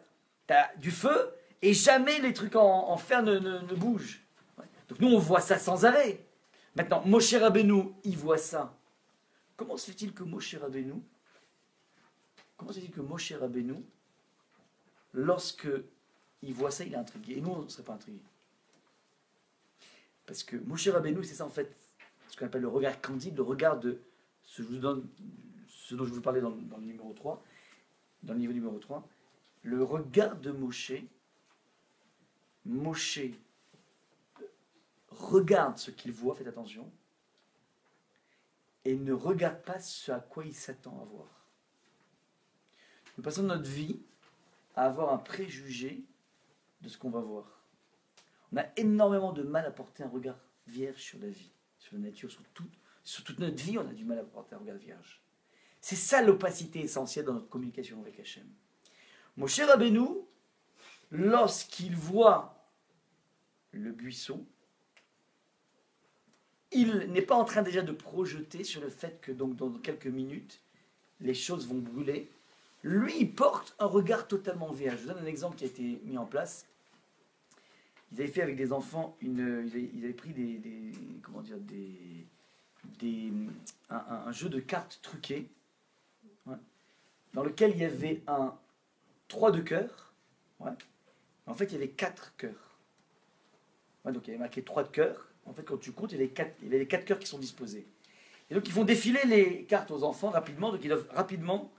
Tu as du feu, et jamais les trucs en fer ne bougent. Ouais. Donc nous, on voit ça sans arrêt. Maintenant, Moshe Rabbeinu, il voit ça. Comment se fait-il que Moshe Rabbeinu, lorsque il voit ça, il est intrigué. Et nous, on ne serait pas intrigués. Parce que Moshe Rabbeinu, c'est ça en fait, ce qu'on appelle le regard candide, le regard de ce dont je vous parlais dans le numéro 3, dans le niveau numéro 3, le regard de Moshe regarde ce qu'il voit, faites attention, et ne regarde pas ce à quoi il s'attend à voir. Nous passons notre vie à avoir un préjugé de ce qu'on va voir. On a énormément de mal à porter un regard vierge sur la vie, sur la nature, sur toute notre vie, on a du mal à porter un regard vierge. C'est ça l'opacité essentielle dans notre communication avec Hachem. Moshe Rabbeinu, lorsqu'il voit le buisson, il n'est pas en train déjà de projeter sur le fait que donc, dans quelques minutes, les choses vont brûler. Lui, il porte un regard totalement vierge. Je vous donne un exemple qui a été mis en place. Ils avaient fait avec des enfants, ils avaient pris un jeu de cartes truqué. Ouais. dans lequel il y avait un 3 de cœur. Ouais. En fait, il y avait 4 cœurs. Ouais, donc il y avait marqué 3 de cœur. En fait, quand tu comptes, il y avait les 4 cœurs qui sont disposés. Et donc, ils font défiler les cartes aux enfants rapidement. Donc, ils doivent rapidement,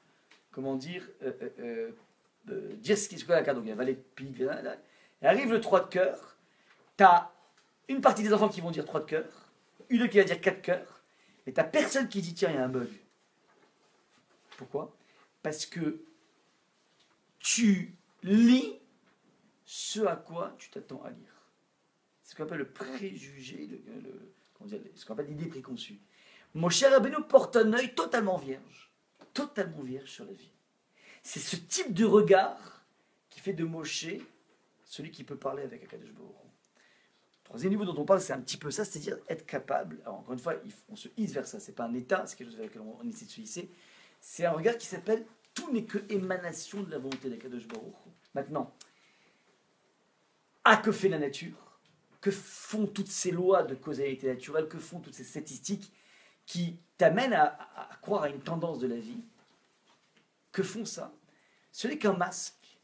comment dire, dire ce qu'est la carte. Donc, il y a valet de pique. Et arrive le 3 de cœur. Tu as une partie des enfants qui vont dire 3 de cœur. Une autre qui va dire 4 cœurs. Mais tu n'as personne qui dit, tiens, il y a un bug. Pourquoi? Parce que tu lis ce à quoi tu t'attends à lire. C'est ce qu'on appelle le préjugé, ce qu'on appelle l'idée préconçue. Moshe Rabbeinu porte un œil totalement vierge sur la vie. C'est ce type de regard qui fait de Moshe celui qui peut parler avec Akadosh Baruch Hu. Le troisième niveau dont on parle, c'est un petit peu ça, c'est-à-dire être capable. Alors encore une fois, on se hisse vers ça, c'est pas un état, c'est quelque chose avec lequel on essaie de se hisser. C'est un regard qui s'appelle tout n'est que émanation de la volonté d'Akadosh Baruch Hu. Maintenant, que fait la nature? Que font toutes ces lois de causalité naturelle? Que font toutes ces statistiques qui t'amènent à croire à une tendance de la vie? Que font ça? Ce n'est qu'un masque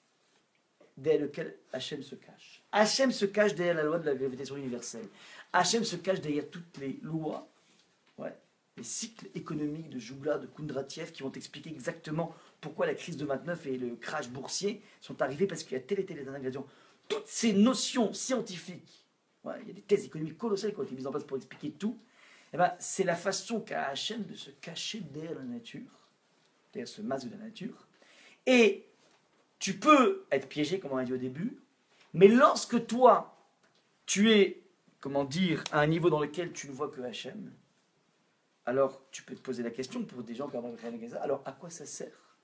derrière lequel Hachem se cache. Hachem se cache derrière la loi de la gravitation universelle. Hachem se cache derrière toutes les lois, les cycles économiques de Jougla, de Kundratiev, qui vont expliquer exactement pourquoi la crise de 29 et le crash boursier sont arrivés, parce qu'il y a tel et tel ingrédient. Toutes ces notions scientifiques, il y a des thèses économiques colossales qui ont été mises en place pour expliquer tout, c'est la façon qu'a Hachem de se cacher derrière la nature, derrière ce masque de la nature. Et tu peux être piégé, comme on a dit au début, mais lorsque toi, tu es, à un niveau dans lequel tu ne vois que Hachem, alors tu peux te poser la question pour des gens qui ont ça, alors à quoi ça sert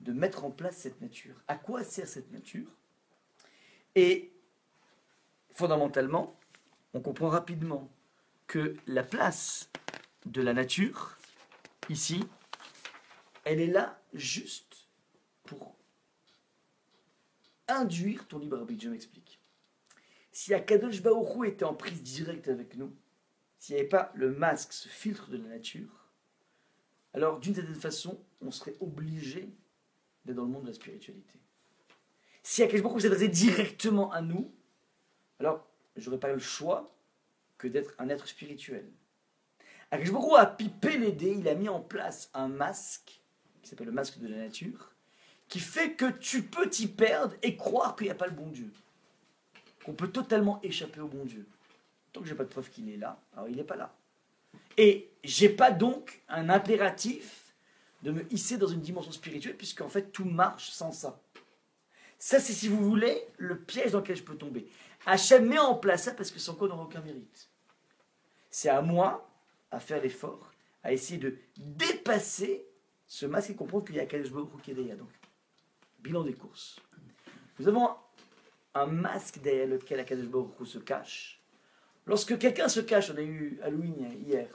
de mettre en place cette nature? À quoi sert cette nature? Et fondamentalement, on comprend rapidement que la place de la nature, ici, elle est là juste pour induire ton libre arbitre. Je m'explique. Si Akadosh Baruch Hu était en prise directe avec nous, s'il n'y avait pas le masque, ce filtre de la nature, alors d'une certaine façon, on serait obligé d'être dans le monde de la spiritualité. Si Akadosh Baruch Hu s'adressait directement à nous, alors j'aurais pas le choix que d'être un être spirituel. Akadosh Baruch Hu a pipé les dés, il a mis en place un masque, qui s'appelle le masque de la nature, qui fait que tu peux t'y perdre et croire qu'il n'y a pas le bon Dieu. Qu'on peut totalement échapper au bon Dieu. Tant que je n'ai pas de preuve qu'il est là, alors il n'est pas là. Et j'ai pas donc un impératif de me hisser dans une dimension spirituelle, puisqu'en fait tout marche sans ça. Ça, c'est, si vous voulez, le piège dans lequel je peux tomber. Hachem met en place ça parce que sans quoi on n'aura aucun mérite. C'est à moi à faire l'effort, à essayer de dépasser ce masque et comprendre qu'il y a Akadosh Baruch Hu qui est derrière. Donc, bilan des courses. Nous avons un masque derrière lequel Akadosh Baruch Hu se cache. Lorsque quelqu'un se cache, on a eu Halloween hier,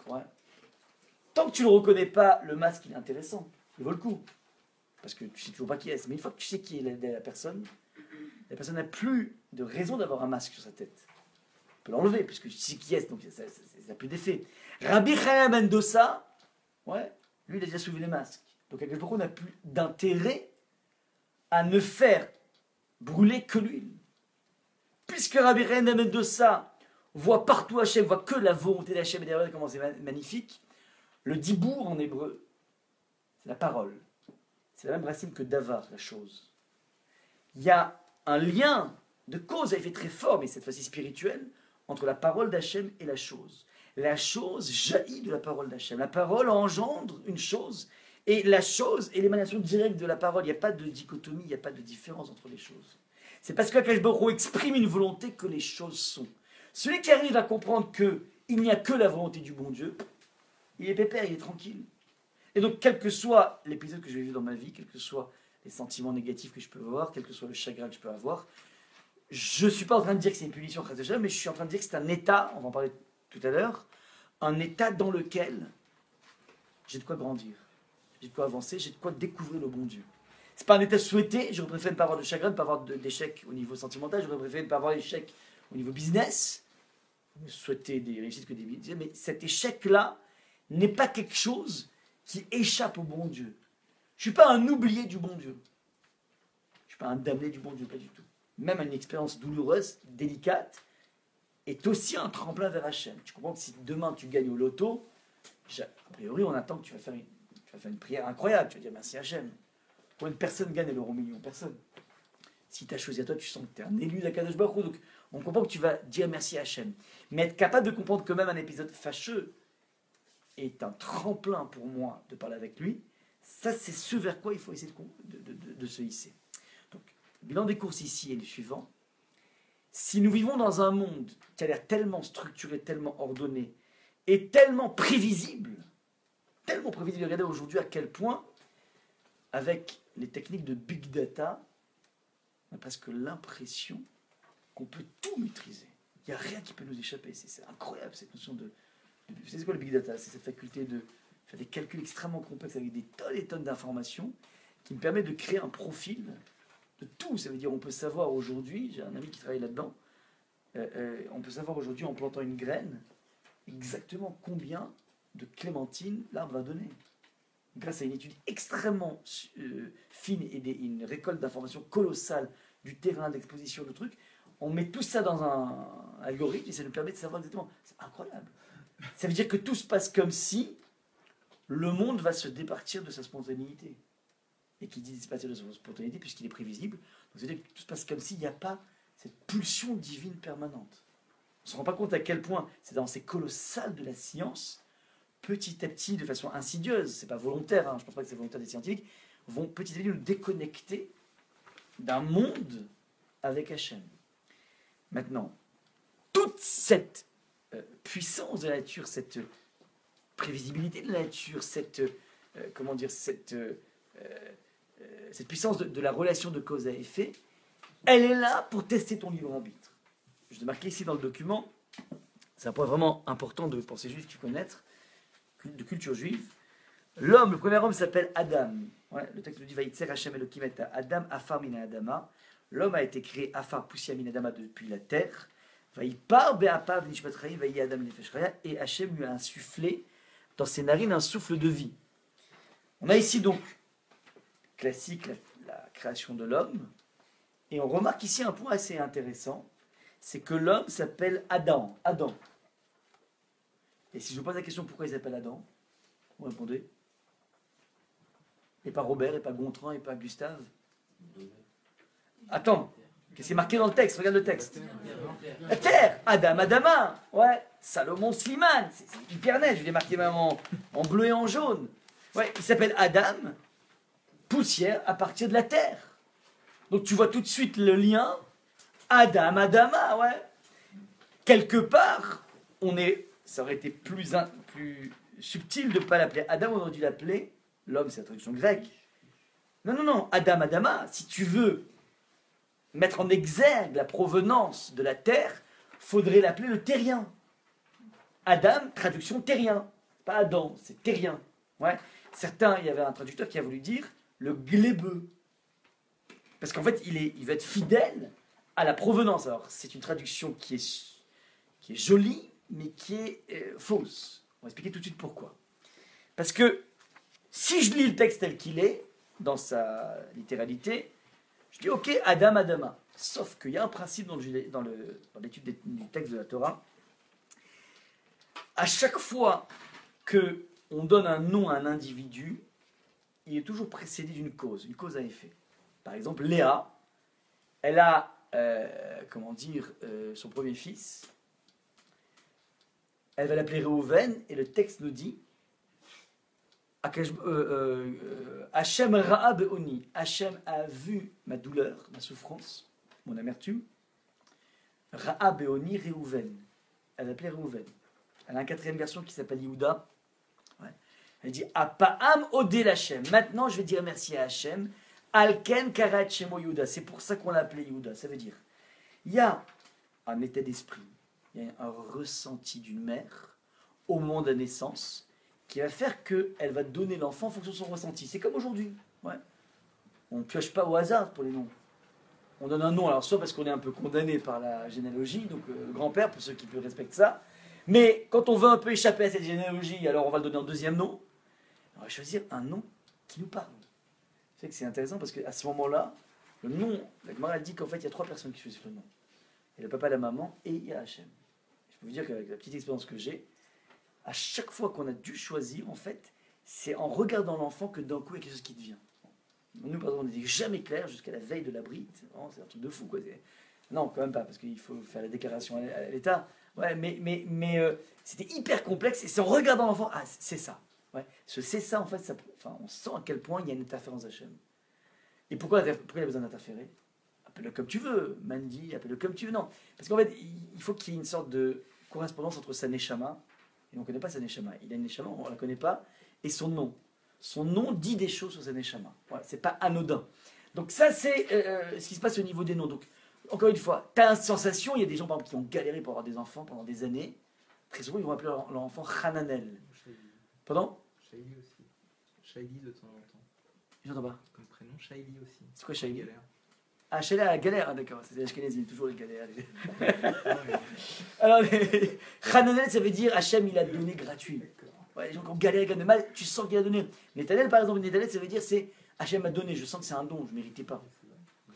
tant que tu ne le reconnais pas, le masque il est intéressant, il vaut le coup. Parce que tu sais toujours pas qui est. Mais une fois que tu sais qui est derrière la personne n'a plus de raison d'avoir un masque sur sa tête. Tu peux l'enlever, puisque tu sais qui est, donc ça n'a plus d'effet. Rabbi Chaim Mendoza, lui il a déjà soulevé les masques. Donc Akadosh Baruch Hu n'a plus d'intérêt à ne faire brûler que l'huile. Puisque Rabbi Chaim Mendoza voit partout Hachem, voit que la volonté d'Hachem, et derrière comment c'est magnifique, le dibour en hébreu, c'est la parole. C'est la même racine que davar, la chose. Il y a un lien de cause à effet très fort, mais cette fois-ci spirituel, entre la parole d'Hachem et la chose. La chose jaillit de la parole d'Hachem. La parole engendre une chose, et la chose est l'émanation directe de la parole. Il n'y a pas de dichotomie, il n'y a pas de différence entre les choses. C'est parce que Akadosh Baruch Hu exprime une volonté que les choses sont. Celui qui arrive à comprendre qu'il n'y a que la volonté du bon Dieu, il est pépère, il est tranquille. Et donc, quel que soit l'épisode que je vais vivre dans ma vie, quels que soient les sentiments négatifs que je peux avoir, quel que soit le chagrin que je peux avoir, je ne suis pas en train de dire que c'est une punition, mais je suis en train de dire que c'est un état, on va en parler tout à l'heure, un état dans lequel j'ai de quoi grandir, j'ai de quoi avancer, j'ai de quoi découvrir le bon Dieu. Ce n'est pas un état souhaité, j'aurais préféré ne pas avoir de chagrin, ne pas avoir d'échec au niveau sentimental, j'aurais préféré ne pas avoir d'échec au niveau business, souhaiter des réussites que des business, mais cet échec-là n'est pas quelque chose qui échappe au bon Dieu. Je ne suis pas un oublié du bon Dieu. Je ne suis pas un damné du bon Dieu, pas du tout. Même une expérience douloureuse, délicate, est aussi un tremplin vers Hachem. Tu comprends que si demain tu gagnes au loto, a priori on attend que tu vas faire une prière incroyable. Tu vas dire merci Hachem. Combien de personnes gagnent l'euro million? Personne. Si tu as choisi à toi, tu sens que tu es un élu d'Akadosh Baruch Hu, donc on comprend que tu vas dire merci à Hachem. Mais être capable de comprendre que même un épisode fâcheux est un tremplin pour moi de parler avec lui, ça c'est ce vers quoi il faut essayer de se hisser. Donc, le bilan des courses ici est le suivant. Si nous vivons dans un monde qui a l'air tellement structuré, tellement ordonné, et tellement prévisible, regardez aujourd'hui à quel point, avec les techniques de big data, on a presque l'impression qu'on peut tout maîtriser. Il n'y a rien qui peut nous échapper. C'est incroyable cette notion de... C'est quoi le big data? C'est cette faculté de faire des calculs extrêmement complexes avec des tonnes et tonnes d'informations qui me permet de créer un profil de tout. Ça veut dire on peut savoir aujourd'hui, j'ai un ami qui travaille là-dedans, on peut savoir aujourd'hui en plantant une graine exactement combien de clémentines l'arbre va donner. Grâce à une étude extrêmement fine et une récolte d'informations colossale du terrain, d'exposition, de trucs, on met tout ça dans un algorithme et ça nous permet de savoir exactement. C'est incroyable. Ça veut dire que tout se passe comme si le monde va se départir de sa spontanéité. Et qui dit départir de sa spontanéité, puisqu'il est prévisible, donc ça veut dire que tout se passe comme s'il n'y a pas cette pulsion divine permanente. On ne se rend pas compte à quel point c'est dans ces colossales de la science, petit à petit, de façon insidieuse, c'est pas volontaire, je ne pense pas que c'est volontaire des scientifiques, vont petit à petit nous déconnecter d'un monde avec Hachem. Maintenant, toute cette puissance de la nature, cette prévisibilité de la nature, cette puissance de la relation de cause à effet, elle est là pour tester ton libre arbitre. Je l'ai marqué ici dans le document, c'est un point vraiment important de pensée juive qu'il faut connaître, de culture juive. L'homme, le premier homme s'appelle Adam. Ouais, le texte nous dit Vaïtzer Hashem Elokim et Adam Afar Mina Adama. L'homme a été créé Afar Poussia Mina Adama depuis la terre. Vaïpar Be'apav Nishmat Chaim Vaï Adam Nefesh Chaya. Et Hashem lui a insufflé dans ses narines un souffle de vie. On a ici donc classique la création de l'homme. Et on remarque ici un point assez intéressant, c'est que l'homme s'appelle Adam. Adam. Et si je vous pose la question pourquoi il s'appelle Adam, vous répondez? Et pas Robert, et pas Gontran, et pas Gustave? Attends, qu'est-ce qui est marqué dans le texte? Regarde le texte. La terre, Adam, Adama, ouais, Salomon, Slimane, c'est hyper net, je l'ai marqué même en bleu et en jaune. Ouais, il s'appelle Adam, poussière à partir de la terre. Donc tu vois tout de suite le lien, Adam, Adama, ouais. Quelque part, ça aurait été plus subtil de ne pas l'appeler Adam, on aurait dû l'appeler, l'homme c'est la traduction grecque. Non, Adam, Adama, si tu veux mettre en exergue la provenance de la terre, faudrait l'appeler le terrien. Adam, traduction terrien, pas Adam, c'est terrien. Ouais. Il y avait un traducteur qui a voulu dire le glébeux. Parce qu'en fait, il va être fidèle à la provenance. Alors, c'est une traduction qui est jolie, mais qui est fausse. On va expliquer tout de suite pourquoi. Parce que si je lis le texte tel qu'il est, dans sa littéralité, je dis ok, Adam, Adama. Sauf qu'il y a un principe dans l'étude du texte de la Torah. À chaque fois qu'on donne un nom à un individu, il est toujours précédé d'une cause, une cause à effet. Par exemple, Léa, elle a, son premier fils. Elle va l'appeler Réhouven, et le texte nous dit Hachem ra'a be'oni. Hachem a vu ma douleur, ma souffrance, mon amertume. Ra'a be'oni Réhouven. Elle l'appelait Réhouven. Elle a une quatrième version qui s'appelle Yehuda. Ouais. Elle dit Apa'am odé l'Hachem. Maintenant, je vais dire merci à Hachem. Alken karat shemo Yehuda. C'est pour ça qu'on l'a appelé Yehuda. Ça veut dire il y a un état d'esprit, il y a un ressenti d'une mère au moment de la naissance qui va faire qu'elle va donner l'enfant en fonction de son ressenti. C'est comme aujourd'hui. Ouais. On ne pioche pas au hasard pour les noms. On donne un nom, alors soit parce qu'on est un peu condamné par la généalogie, donc grand-père, pour ceux qui respectent ça, mais quand on veut un peu échapper à cette généalogie, alors on va le donner en deuxième nom. On va choisir un nom qui nous parle. Tu sais que c'est intéressant parce qu'à ce moment-là, le nom, la Gemara dit qu'en fait, il y a 3 personnes qui choisissent le nom. Il y a le papa, la maman et il y a Hachem. Je peux vous dire qu'avec la petite expérience que j'ai, à chaque fois qu'on a dû choisir, en fait, c'est en regardant l'enfant que d'un coup, il y a quelque chose qui devient. Nous, par exemple, on n'était jamais clair jusqu'à la veille de l'abri. C'est un truc de fou, quoi. Non, quand même pas, parce qu'il faut faire la déclaration à l'État. Ouais, mais c'était hyper complexe. Et c'est en regardant l'enfant, ah, c'est ça. Ouais. C'est ça, en fait, on sent à quel point il y a une interférence Hachem. Et pourquoi il a besoin d'interférer? Appelle-le comme tu veux, Mandy, appelle-le comme tu veux. Non, parce qu'en fait, il faut qu'il y ait une sorte de correspondance entre sa neshama, et on ne connaît pas sa neshama. Il a une neshama, on ne la connaît pas, et son nom. Son nom dit des choses sur sa neshama. Voilà, c'est pas anodin. Donc ça, c'est ce qui se passe au niveau des noms. Donc, encore une fois, tu as une sensation, il y a des gens, par exemple, qui ont galéré pour avoir des enfants pendant des années. Très souvent, ils vont appeler leur enfant Hananel. Pardon? Shaili aussi. Shaili de temps en temps. J'entends pas. Comme prénom, Shaili aussi. C'est quoi Shaili? Galère. Ah, Shaili à la galère, ah, d'accord. C'est Ashkenaz, il y a toujours les galères. Alors, Hananel, ça veut dire Hachem, il a donné gratuit. Ouais, les gens qui ont galéré, qui ont de mal, tu sens qu'il a donné. Netanel, par exemple, Netanel, ça veut dire c'est Hachem a donné, je sens que c'est un don, je ne méritais pas.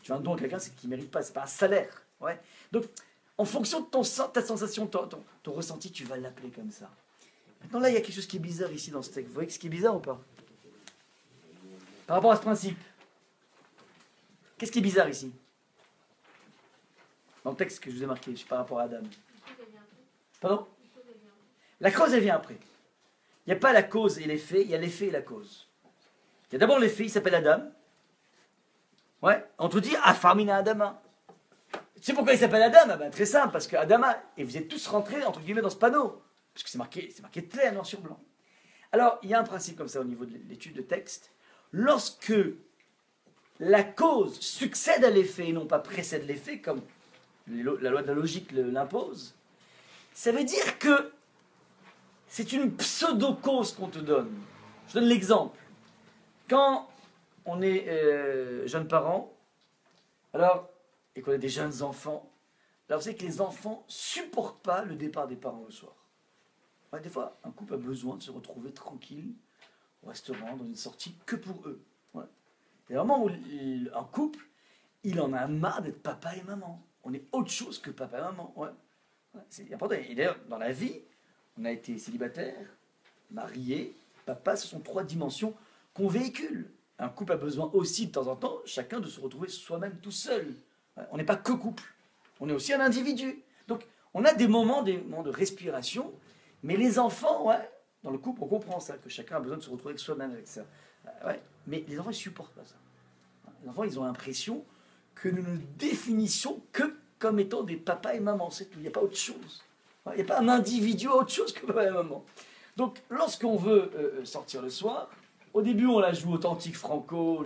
Tu as un don à quelqu'un, c'est qu'il ne mérite pas, c'est pas un salaire. Ouais. Donc, en fonction de ta sensation, ton ressenti, tu vas l'appeler comme ça. Maintenant, là, il y a quelque chose qui est bizarre ici dans ce texte. Vous voyez ce qui est bizarre ou pas? Par rapport à ce principe. Qu'est-ce qui est bizarre ici? Dans le texte que je vous ai marqué, par rapport à Adam. Pardon? La cause, elle vient après. Il n'y a pas la cause et l'effet, il y a l'effet et la cause. Il y a d'abord l'effet, il s'appelle Adam. Ouais, on te dit Afarmina Adama. Tu sais pourquoi il s'appelle Adam? Ben, très simple, parce que Adama, et vous êtes tous rentrés entre guillemets dans ce panneau. Parce que c'est marqué clair, noir sur blanc. Alors, il y a un principe comme ça au niveau de l'étude de texte. Lorsque la cause succède à l'effet et non pas précède l'effet, comme la loi de la logique l'impose, ça veut dire que c'est une pseudo-cause qu'on te donne. Je donne l'exemple. Quand on est jeunes parents, alors, et qu'on a des jeunes enfants, alors vous savez que les enfants ne supportent pas le départ des parents le soir. Ouais, des fois, un couple a besoin de se retrouver tranquille au restaurant, dans une sortie, que pour eux. Ouais. Il y a vraiment où un couple, il en a marre d'être papa et maman. On est autre chose que papa et maman. Ouais. Ouais, c'est important. Et d'ailleurs, dans la vie, on a été célibataire, marié, papa, ce sont 3 dimensions qu'on véhicule. Un couple a besoin aussi de temps en temps, chacun de se retrouver soi-même tout seul. Ouais, on n'est pas que couple, on est aussi un individu. Donc on a des moments de respiration, mais les enfants, ouais, dans le couple, on comprend ça, que chacun a besoin de se retrouver avec soi-même avec ça. Ouais, mais les enfants, ils ne supportent pas ça. Les enfants, ils ont l'impression que nous ne définissions que comme étant des papas et mamans, c'est tout, il n'y a pas autre chose. Il n'y a pas un individu autre chose que papa et maman. Donc, lorsqu'on veut sortir le soir, au début, on la joue authentique, franco,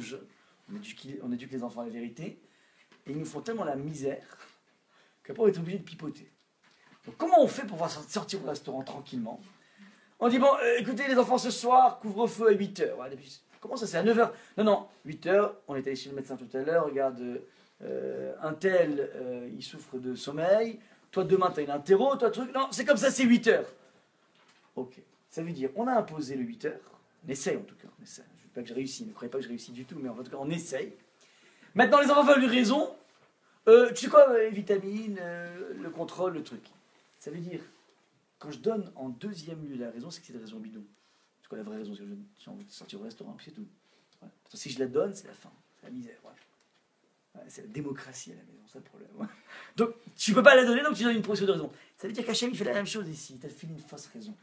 on éduque les enfants à la vérité, et ils nous font tellement la misère qu'après, on est obligé de pipoter. Donc, comment on fait pour pouvoir sortir au restaurant tranquillement? On dit, bon, écoutez, les enfants, ce soir, couvre-feu à 8h. Ouais, comment ça, c'est à 9h? Non, 8h, on est allé chez le médecin tout à l'heure, regarde, un tel, il souffre de sommeil. Toi, demain, tu as une interro, toi, truc. Non, c'est comme ça, c'est 8h. Ok. Ça veut dire, on a imposé le 8h. On essaye, en tout cas. On essaye. Je ne veux pas que je réussisse. Ne croyez pas que je réussis du tout, mais en tout cas, on essaye. Maintenant, les enfants veulent raison. Tu sais quoi, les vitamines, le contrôle, le truc. Ça veut dire, quand je donne en deuxième lieu la raison, c'est que c'est une raison bidon. C'est quoi la vraie raison? C'est que j'ai envie de sortir au restaurant, puis c'est tout. Ouais. Si je la donne, c'est la fin. C'est la misère. Ouais. C'est la démocratie à la maison, c'est le problème. Ouais. Donc, tu ne peux pas la donner, donc tu donnes une procédure de raison. Ça veut dire qu'Hachem, il fait la même chose ici. Il t'a filé une fausse raison.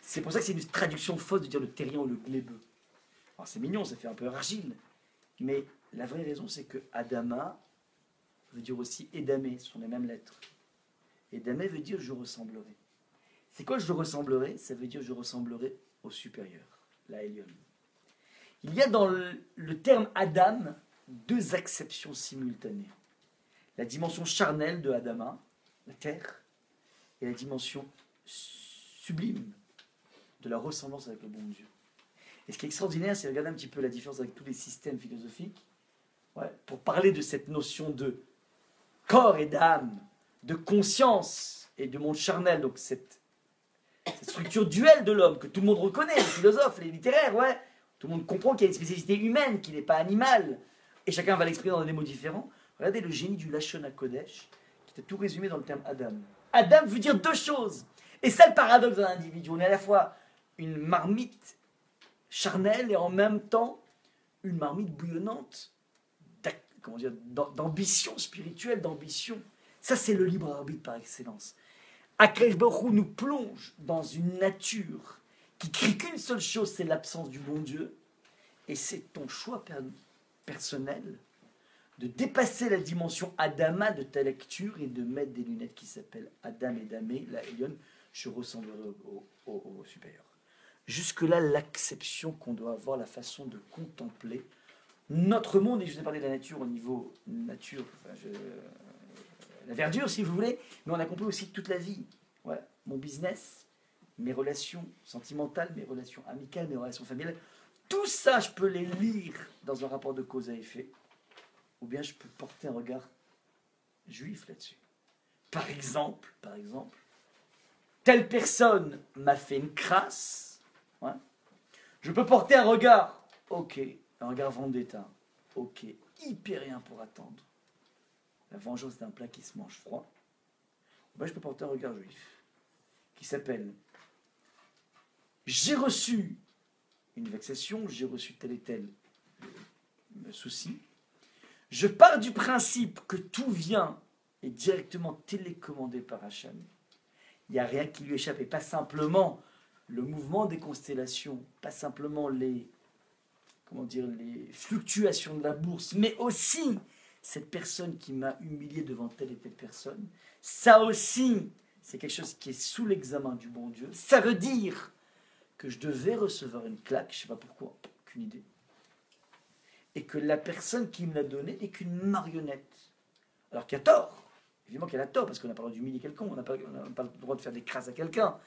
C'est pour ça que c'est une traduction fausse de dire le terrien ou le glébeux. Alors, c'est mignon, ça fait un peu argile. Mais la vraie raison, c'est que Adama veut dire aussi Édamé, ce sont les mêmes lettres. Édamé veut dire je ressemblerai. C'est quoi je ressemblerai? Ça veut dire je ressemblerai au supérieur, la Elion. Il y a dans le terme Adam 2 acceptions simultanées. La dimension charnelle de Adama, la terre, et la dimension sublime de la ressemblance avec le bon Dieu. Et ce qui est extraordinaire, c'est de regarder un petit peu la différence avec tous les systèmes philosophiques, ouais, pour parler de cette notion de corps et d'âme, de conscience et de monde charnel, donc cette structure duelle de l'homme que tout le monde reconnaît, les philosophes, les littéraires, ouais. Tout le monde comprend qu'il y a une spécificité humaine, qu'il n'est pas animal, et chacun va l'exprimer dans des mots différents. Regardez le génie du Lashon HaKodesh, qui est tout résumé dans le terme Adam. Adam veut dire deux choses. Et ça, le paradoxe d'un individu. On est à la fois une marmite charnelle et en même temps une marmite bouillonnante d'ambition spirituelle, d'ambition. Ça, c'est le libre arbitre par excellence. Akadosh Baruch Hu nous plonge dans une nature qui crie qu'une seule chose, c'est l'absence du bon Dieu. Et c'est ton choix personnel de dépasser la dimension Adama de ta lecture et de mettre des lunettes qui s'appellent Adam et Damé, la Elion, je ressemblerai au supérieur. Jusque-là, l'acception qu'on doit avoir, la façon de contempler notre monde, et je vous ai parlé de la nature au niveau nature, la verdure si vous voulez, mais on a compris aussi toute la vie. Ouais, mon business, mes relations sentimentales, mes relations amicales, mes relations familiales, tout ça, je peux les lire dans un rapport de cause à effet, ou bien je peux porter un regard juif là-dessus. Par exemple, telle personne m'a fait une crasse, ouais. Je peux porter un regard, ok, un regard vendetta, ok, hyper rien pour attendre. La vengeance est un plat qui se mange froid. Ben, je peux porter un regard juif qui s'appelle j'ai reçu une vexation, j'ai reçu tel et tel souci. Je pars du principe que tout vient et directement télécommandé par Hachem. Il n'y a rien qui lui échappe, et pas simplement le mouvement des constellations, pas simplement les fluctuations de la bourse, mais aussi cette personne qui m'a humilié devant telle et telle personne. Ça aussi, c'est quelque chose qui est sous l'examen du bon Dieu. Ça veut dire que je devais recevoir une claque, je ne sais pas pourquoi, aucune idée, et que la personne qui me l'a donnée n'est qu'une marionnette. Alors qu'il a tort, évidemment qu'elle a tort, parce qu'on n'a pas le droit d'humilier quelqu'un, on n'a pas le droit de faire des crasses à quelqu'un.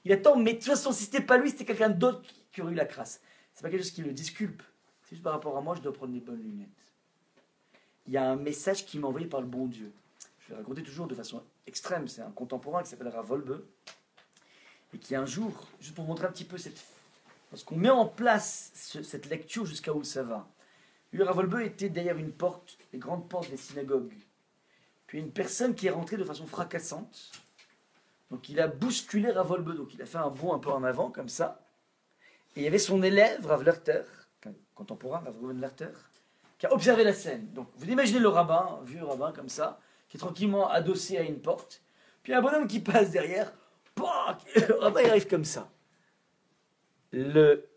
Il a tort, mais de toute façon, si ce n'était pas lui, c'était quelqu'un d'autre qui aurait eu la crasse. Ce n'est pas quelque chose qui le disculpe. C'est juste par rapport à moi, je dois prendre les bonnes lunettes. Il y a un message qui m'est envoyé par le bon Dieu. Je vais raconter toujours de façon extrême. C'est un contemporain qui s'appelle Rav Wolbe, et qui un jour, juste pour montrer un petit peu lorsqu'on met en place cette lecture jusqu'à où ça va. Lui, Rav Wolbe était derrière une porte, les grandes portes des synagogues. Puis une personne qui est rentrée de façon fracassante. Donc il a bousculé Rav Wolbe, donc il a fait un bond un peu en avant, comme ça. Et il y avait son élève, Rav Lerter, contemporain, Rav Lerter, qui a observé la scène. Donc vous imaginez le rabbin, un vieux rabbin comme ça, qui est tranquillement adossé à une porte. Puis un bonhomme qui passe derrière, le rabbin il arrive comme ça. Le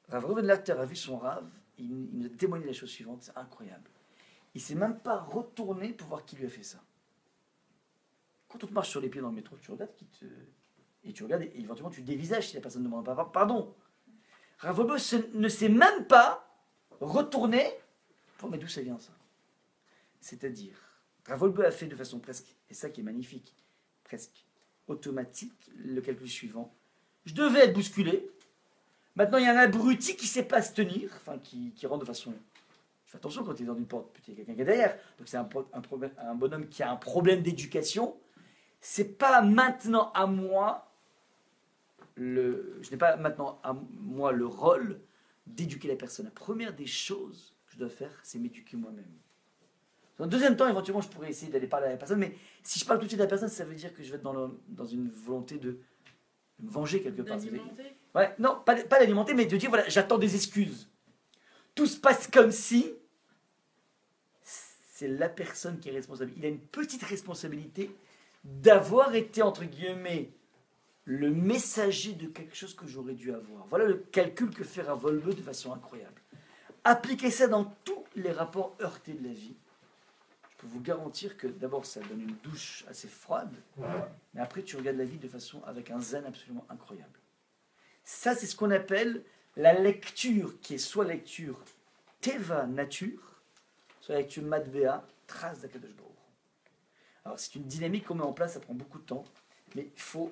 Rav Lerter a vu son Rav, il nous a témoigné la chose suivante, c'est incroyable. Il ne s'est même pas retourné pour voir qui lui a fait ça. Quand on te marche sur les pieds dans le métro, tu regardes et tu regardes et éventuellement tu dévisages si la personne ne demande pas pardon. Rav Wolbe ne s'est même pas retourné pour mais d'où ça vient ça. C'est-à-dire, Rav Wolbe a fait de façon presque, et ça qui est magnifique, presque automatique, le calcul suivant. Je devais être bousculé. Maintenant, il y a un abruti qui ne sait pas se tenir, enfin qui rentre de façon... Fais attention quand tu es dans une porte, il y a quelqu'un qui est derrière. Donc c'est un bonhomme qui a un problème d'éducation. C'est pas maintenant à moi je n'ai pas maintenant à moi le rôle d'éduquer la personne. La première des choses que je dois faire, c'est m'éduquer moi-même. Dans le deuxième temps, éventuellement, je pourrais essayer d'aller parler à la personne, mais si je parle tout de suite à la personne, ça veut dire que je vais être dans une volonté de me venger quelque part. Ouais, non, pas d'alimenter, mais de dire, voilà, j'attends des excuses. Tout se passe comme si c'est la personne qui est responsable. Il a une petite responsabilité d'avoir été, entre guillemets, le messager de quelque chose que j'aurais dû avoir. Voilà le calcul que fait Rav Wolbe de façon incroyable. Appliquez ça dans tous les rapports heurtés de la vie. Je peux vous garantir que d'abord ça donne une douche assez froide, mais après tu regardes la vie de façon avec un zen absolument incroyable. Ça c'est ce qu'on appelle la lecture, qui est soit lecture Teva, nature, soit la lecture Matbea, trace d'Akadosh Baruch Hu. Alors c'est une dynamique qu'on met en place, ça prend beaucoup de temps, mais il faut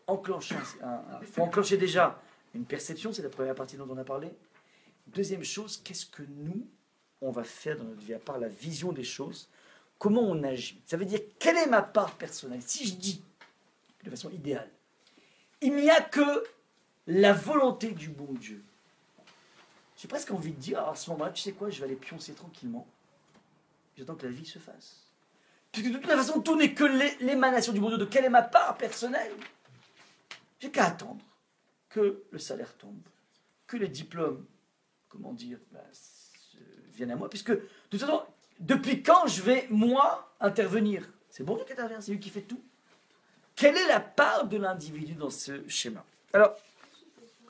enclencher déjà une perception, c'est la première partie dont on a parlé. Deuxième chose, qu'est-ce que nous, on va faire dans notre vie, à part la vision des choses, comment on agit. Ça veut dire, quelle est ma part personnelle. Si je dis, de façon idéale, il n'y a que la volonté du bon Dieu. j'ai presque envie de dire, alors à ce moment-là, tu sais quoi, je vais aller pioncer tranquillement. J'attends que la vie se fasse. Puisque de toute façon, tout n'est que l'émanation du bon Dieu. De quelle est ma part personnelle? J'ai qu'à attendre que le salaire tombe, que les diplômes, comment dire, viennent à moi. Puisque, de toute façon, depuis quand je vais, moi, intervenir? C'est bon Dieu qui intervient, c'est lui qui fait tout. Quelle est la part de l'individu dans ce schéma? Alors,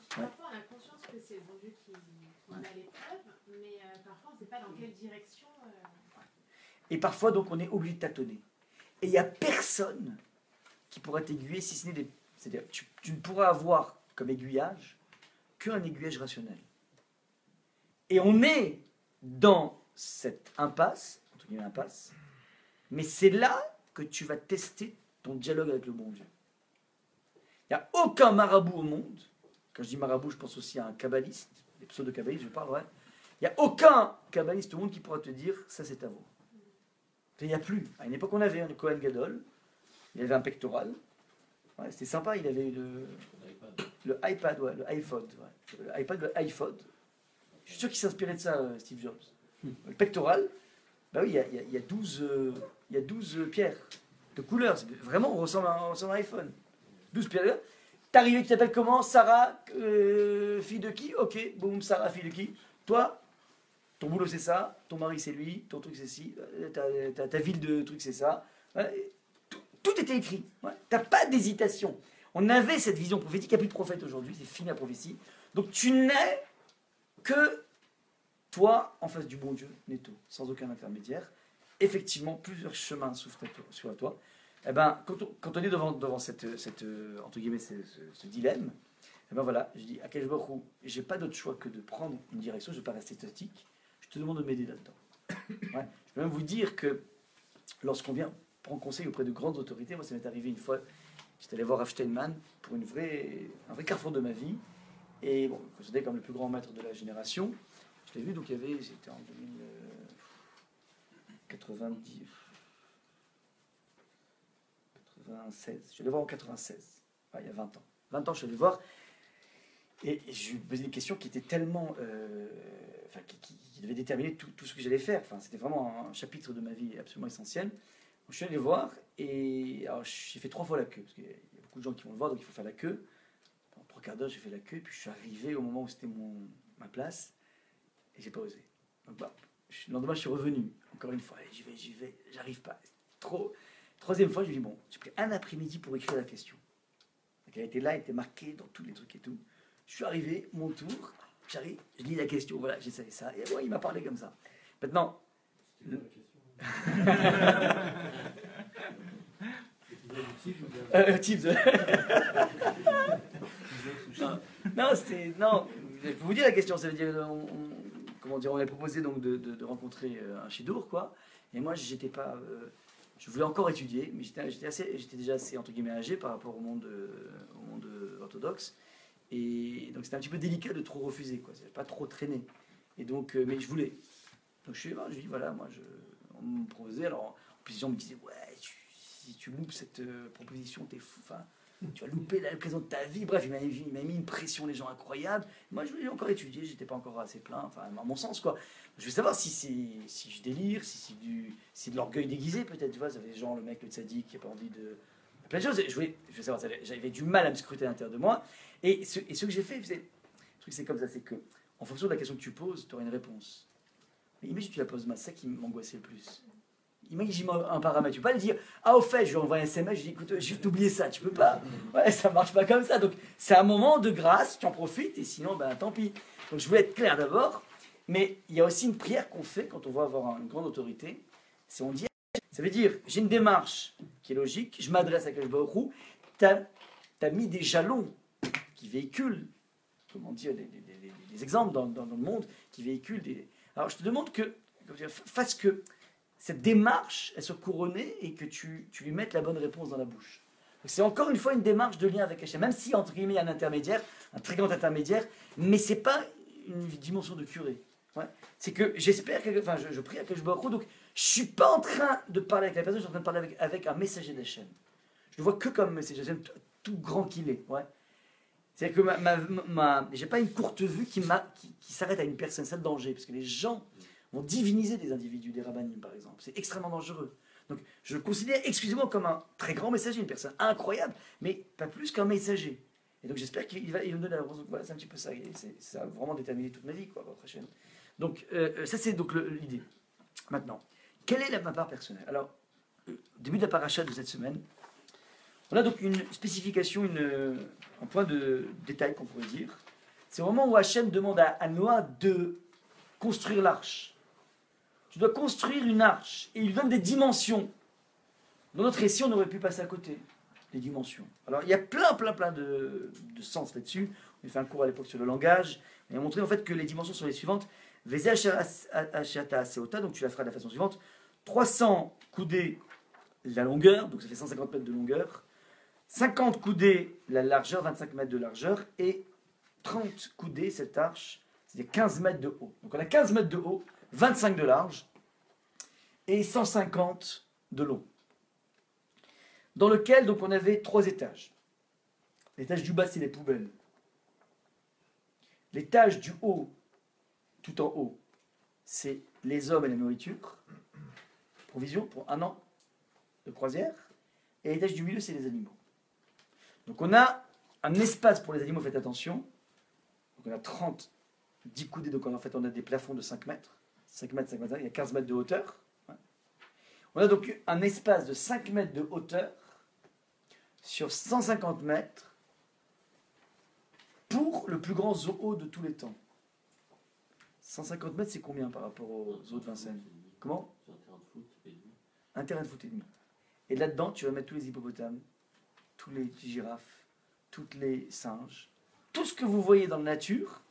parfois on a conscience que c'est le bon Dieu qui met à l'épreuve, mais parfois on ne sait pas dans quelle direction. Et parfois, donc, on est obligé de tâtonner. Et il n'y a personne qui pourra t'aiguiller si ce n'est des... C'est-à-dire, tu ne pourras avoir comme aiguillage qu'un aiguillage rationnel. Et on est dans cette impasse, entre guillemets impasse, mais c'est là que tu vas tester ton dialogue avec le bon Dieu. Il n'y a aucun marabout au monde, quand je dis marabout, je pense aussi à un kabbaliste, des pseudo-kabbalistes, je parle, ouais. Il n'y a aucun kabbaliste au monde qui pourra te dire, ça c'est à vous. Il n'y a plus. À une époque, on avait un Kohen Gadol, il avait un pectoral, ouais, c'était sympa, il avait le iPad, ouais, le iPhone, ouais. Le iPad, le iPhone. Je suis sûr qu'il s'inspirait de ça, Steve Jobs. Le pectoral, bah oui, il y a 12 pierres de couleur. Vraiment, on ressemble à un iPhone. 12 pierres. T'es arrivé, tu t'appelles comment? Sarah, fille de qui? Ok, boum, Sarah, fille de qui? Toi, ton boulot c'est ça, ton mari c'est lui, ton truc c'est ci, ta ville de truc c'est ça. Ouais, tout était écrit. Ouais. T'as pas d'hésitation. On avait cette vision prophétique, il n'y a plus de prophète aujourd'hui, c'est fini la prophétie. Donc tu n'es que toi en face du bon Dieu, netto, sans aucun intermédiaire. Effectivement, plusieurs chemins s'ouvrent sur toi. Eh ben, quand on est devant cette entre guillemets, ce dilemme, eh ben voilà, je dis à Akadosh Baruch Hu, j'ai pas d'autre choix que de prendre une direction, je ne vais pas rester statique, je te demande de m'aider là-dedans. Ouais. Je peux même vous dire que lorsqu'on vient prendre conseil auprès de grandes autorités, moi ça m'est arrivé une fois, j'étais allé voir Rav Steinman pour un vrai carrefour de ma vie, et bon, considéré comme le plus grand maître de la génération, je l'ai vu, donc c'était en 1990. 96. Je suis allé voir en 96, enfin, il y a 20 ans. 20 ans, je suis allé le voir et je lui posais des questions qui étaient tellement. Qui devaient déterminer tout ce que j'allais faire. Enfin, c'était vraiment un chapitre de ma vie absolument essentiel. Donc, je suis allé le voir et alors, j'ai fait 3 fois la queue, parce qu'il y a beaucoup de gens qui vont le voir, donc il faut faire la queue. Pendant 3 quarts d'heure, j'ai fait la queue, puis je suis arrivé au moment où c'était ma place et j'ai pas osé. Donc, le lendemain, je suis revenu, encore une fois, et j'y vais, j'arrive pas. Trop. 3e fois, je lui dis, bon, j'ai pris un après-midi pour écrire la question. Donc, elle était là, elle était marquée dans tous les trucs et tout. Je suis arrivé, mon tour, j'arrive, je lis la question, voilà, j'essayais ça. Et bon, il m'a parlé comme ça. Maintenant... Non, je peux vous dire la question, ça veut dire, comment dire, on avait proposé donc de rencontrer un chidour, quoi. Et moi, j'étais pas... je voulais encore étudier, mais j'étais déjà assez, entre guillemets, âgé par rapport au monde orthodoxe. Et donc c'était un petit peu délicat de trop refuser, quoi. C'est pas trop traîner. Et donc, mais je voulais. Donc je suis là, je dis voilà, on me proposait. Alors, en plus, les gens me disaient ouais, si tu loupes cette proposition, t'es fou. Enfin, tu vas louper l'occasion de ta vie. Bref, il m'a mis une pression, les gens, incroyable. Moi, je voulais encore étudier, j'étais pas encore assez plein, enfin, à mon sens, quoi. Je veux savoir si je délire, si c'est de l'orgueil déguisé, peut-être, tu vois. Ça fait des gens, le mec, le tzaddik, qui a pas envie de. Plein de choses. Je veux savoir, j'avais du mal à me scruter à l'intérieur de moi. Et ce que j'ai fait, le truc c'est comme ça, c'est que en fonction de la question que tu poses, tu auras une réponse. Mais imagine que tu la poses mal, c'est ça qui m'angoissait le plus. Imagine un paramètre, tu peux pas lui dire ah au fait, je lui envoie un SMS, je lui dis écoute, j'ai juste oublié ça, tu peux pas. Ouais, ça marche pas comme ça. Donc c'est un moment de grâce, tu en profites et sinon ben tant pis. Donc je voulais être clair d'abord, mais il y a aussi une prière qu'on fait quand on va avoir une grande autorité, c'est on dit ça veut dire j'ai une démarche qui est logique, je m'adresse à Akadosh Baruch Hu, t'as mis des jalons qui véhiculent, comment dire, des exemples dans le monde, qui véhiculent des... Alors je te demande que, fasse que cette démarche, elle soit couronnée et que tu lui mettes la bonne réponse dans la bouche. C'est encore une fois une démarche de lien avec Hachem, même si entre guillemets il y a un intermédiaire, un très grand intermédiaire, mais c'est pas une dimension de curé. Ouais. C'est que j'espère que, enfin je prie à Akadosh Baruch Hu, donc je suis pas en train de parler avec la personne, je suis en train de parler avec un messager d'Hachem. Je le vois que comme messager d'Hachem, tout grand qu'il est. Ouais. C'est-à-dire que j'ai pas une courte vue qui s'arrête à une personne, c'est le danger, parce que les gens vont diviniser des individus, des rabbinim par exemple. C'est extrêmement dangereux. Donc je le considère exclusivement comme un très grand messager, une personne incroyable, mais pas plus qu'un messager. Et donc j'espère qu'il va me donner la réponse. Donc voilà, c'est un petit peu ça. Et ça a vraiment déterminé toute ma vie, quoi, votre chaîne. Donc ça c'est donc l'idée. Maintenant, quelle est ma part personnelle? Alors, début de la paracha de cette semaine, on a donc une spécification, un point de détail qu'on pourrait dire. C'est au moment où Hachem demande à Noah de construire l'arche. Tu dois construire une arche. Et il lui donne des dimensions. Dans notre récit, on aurait pu passer à côté. Les dimensions. Alors, il y a plein de sens là-dessus. On a fait un cours à l'époque sur le langage. Et on a montré en fait que les dimensions sont les suivantes. Vézé Hachata Aseota, donc tu la feras de la façon suivante. 300 coudées la longueur, donc ça fait 150 mètres de longueur. 50 coudées la largeur, 25 mètres de largeur, et 30 coudées cette arche, c'est-à-dire 15 mètres de haut. Donc on a 15 mètres de haut, 25 de large, et 150 de long. Dans lequel donc on avait 3 étages. L'étage du bas, c'est les poubelles. L'étage du haut, tout en haut, c'est les hommes et la nourriture, provision pour 1 an de croisière, et l'étage du milieu, c'est les animaux. Donc on a un espace pour les animaux, faites attention. Donc on a 10 coudées, donc en fait on a des plafonds de 5 mètres. 5 mètres, 5 mètres, il y a 15 mètres de hauteur. On a donc un espace de 5 mètres de hauteur sur 150 mètres pour le plus grand zoo de tous les temps. 150 mètres, c'est combien par rapport au zoo de Vincennes? Comment? Un terrain de foot et demi. Et là-dedans, tu vas mettre tous les hippopotames, tous les girafes, toutes les singes, tout ce que vous voyez dans la nature.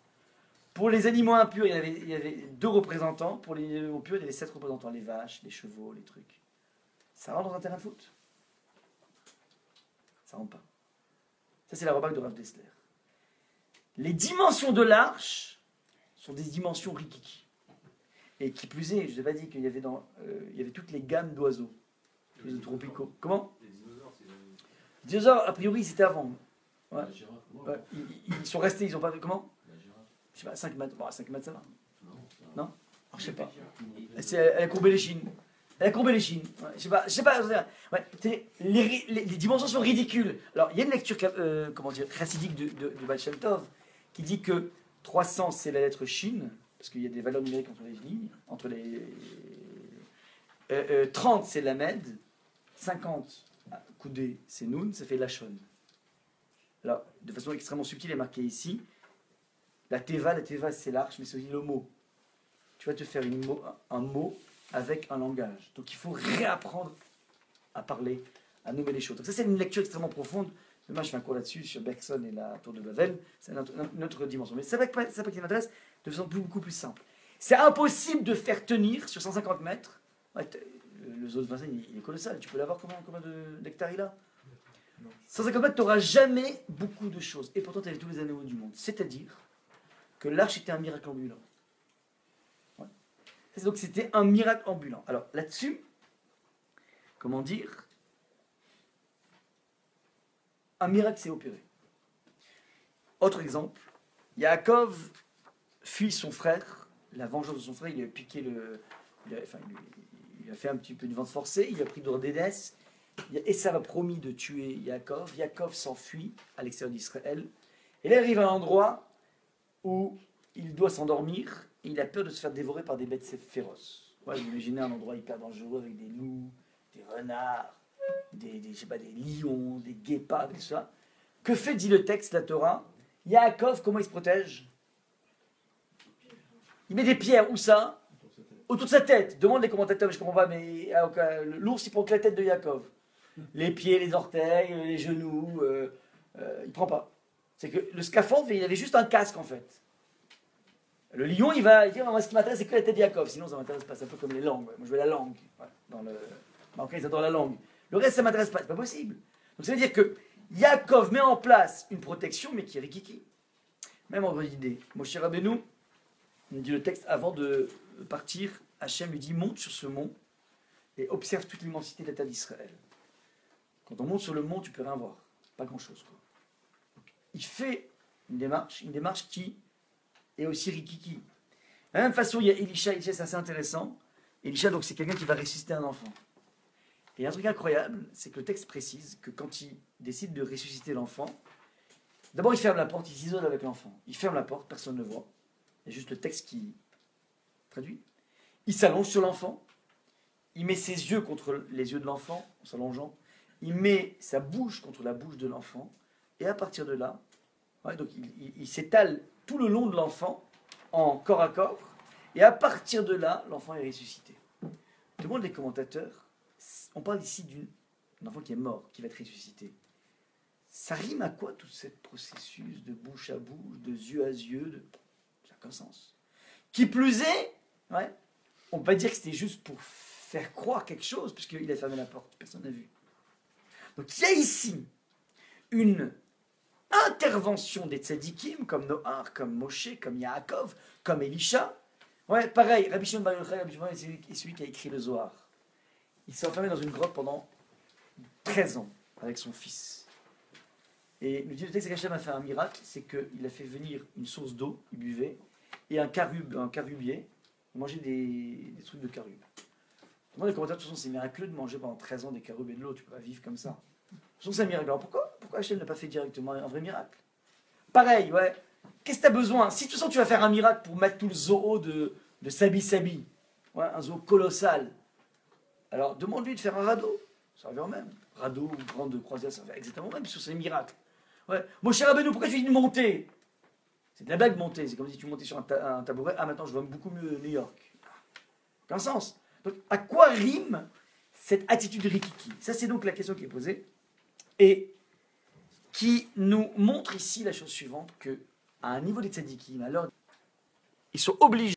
Pour les animaux impurs, il y avait 2 représentants. Pour les animaux purs, il y avait 7 représentants. Les vaches, les chevaux, les trucs. Ça rentre dans un terrain de foot? Ça rentre pas. Ça, c'est la remarque de Rav Dessler. Les dimensions de l'arche sont des dimensions rikiki. Et qui plus est, je ne vous ai pas dit qu'il y avait il y avait toutes les gammes d'oiseaux. Les tropicaux. Comment? Les dinosaures, a priori, c'était avant. Ouais. Ouais. Ils sont restés, ils ont pas... Comment? Je sais pas, 5 mètres. Bon, 5 mètres, ça va. Non? Alors, je sais pas. Elle a courbé les chines. Elle a courbé les chines. Ouais, je sais pas. Ouais, les dimensions sont ridicules. Alors, il y a une lecture, chassidique de Baal Shem Tov, qui dit que 300, c'est la lettre Shin, parce qu'il y a des valeurs numériques entre les lignes, 30, c'est Lamed, 50 coudées, c'est Nun, ça fait Lachon. Alors, de façon extrêmement subtile, il est marqué ici, la Teva, c'est l'arche, mais c'est aussi le mot. Tu vas te faire un mot avec un langage. Donc il faut réapprendre à parler, à nommer les choses. Donc ça, c'est une lecture extrêmement profonde. Demain, je fais un cours là-dessus sur Bergson et la tour de Babel. C'est une autre dimension. Mais ça va qui m'intéresse de façon beaucoup plus simple. C'est impossible de faire tenir sur 150 mètres. Ouais, le zoo de Vincennes, il est colossal. Tu peux l'avoir combien d'hectares il a? 150 mètres, tu n'auras jamais beaucoup de choses. Et pourtant, tu avais tous les animaux du monde. C'est-à-dire que l'arche était un miracle ambulant. Ouais. Donc, c'était un miracle ambulant. Alors, là-dessus, comment dire? Un miracle s'est opéré. Autre exemple, Yaakov fuit son frère, la vengeance de son frère, il lui a piqué il a fait un petit peu de vente forcée, il a pris d'or d'aînesse. Esav a promis de tuer Yaakov. Yaakov s'enfuit à l'extérieur d'Israël. Et là, il arrive à un endroit où il doit s'endormir. Et il a peur de se faire dévorer par des bêtes féroces. Ouais, vous imaginez un endroit hyper dangereux avec des loups, des renards, des lions, des guépards, tout ça. Que fait, dit le texte, la Torah? Yaakov, comment il se protège? Il met des pierres, où ça? Autour de sa tête. Demande les commentateurs, mais je comprends pas, mais l'ours, il prend que la tête de Yaakov. Les pieds, les orteils, les genoux, il prend pas. C'est que le scaphandre, il avait juste un casque, en fait. Le lion, il va dire, moi, ce qui m'intéresse, c'est que la tête de Yaakov. Sinon, ça m'intéresse pas. C'est un peu comme les langues. Moi, je veux la langue. Ouais, dans le Marocain, ils adorent la langue. Le reste, ça m'intéresse pas. C'est pas possible. Donc, ça veut dire que Yaakov met en place une protection, mais qui est rikiki. Même ordre d'idée. Moshe Rabbeinu, il dit le texte, avant de partir, Hachem lui dit, monte sur ce mont et observe toute l'immensité de la terre d'Israël. Quand on monte sur le mont, tu peux rien voir. Pas grand-chose, quoi. Donc, il fait une démarche qui est aussi rikiki. De la même façon, il y a Elisha, c'est assez intéressant. Elisha, donc, c'est quelqu'un qui va ressusciter un enfant. Et un truc incroyable, c'est que le texte précise que quand il décide de ressusciter l'enfant, d'abord il ferme la porte, il s'isole avec l'enfant. Il ferme la porte, personne ne voit. Il y a juste le texte qui traduit. Il s'allonge sur l'enfant, il met ses yeux contre les yeux de l'enfant en s'allongeant, il met sa bouche contre la bouche de l'enfant, et à partir de là, donc il s'étale tout le long de l'enfant en corps à corps, et à partir de là, l'enfant est ressuscité. Demande les commentateurs, on parle ici d'un enfant qui est mort, qui va être ressuscité. Ça rime à quoi tout ce processus de bouche à bouche, de yeux à yeux, ça n'a aucun sens. Qui plus est, on peut pas dire que c'était juste pour faire croire quelque chose, puisqu'il a fermé la porte, personne n'a vu. Donc il y a ici une intervention des tzadikim, comme Noach, comme Moshe, comme Yaakov, comme Elisha. Pareil, Rabbi Shimon Bar Yochai, c'est celui qui a écrit le Zohar. Il s'est enfermé dans une grotte pendant 13 ans avec son fils. Et le texte Hachem a fait un miracle, c'est qu'il a fait venir une source d'eau, il buvait, et un carubier, il mangeait des trucs de carub. Moi, les commentateurs, de toute façon, c'est miraculeux de manger pendant 13 ans des carubes et de l'eau, tu peux pas vivre comme ça. De toute façon, c'est un miracle. Alors pourquoi Hachem n'a pas fait directement un vrai miracle? Pareil, qu'est-ce que tu as besoin? Si de toute façon tu vas faire un miracle pour mettre tout le zoo de Sabi Sabi, un zoo colossal, alors demande-lui de faire un radeau, ça revient au même. Radeau ou grande croisière, ça revient exactement au même, parce que c'est un miracle. Mon cher Rabbeinu, pourquoi tu dis de monter? C'est de la blague monter, c'est comme si tu montais sur un tabouret, maintenant je vois beaucoup mieux New York. Aucun sens. Donc à quoi rime cette attitude rikiki? Ça c'est donc la question qui est posée, et qui nous montre ici la chose suivante, que à un niveau des tzadikim, alors ils sont obligés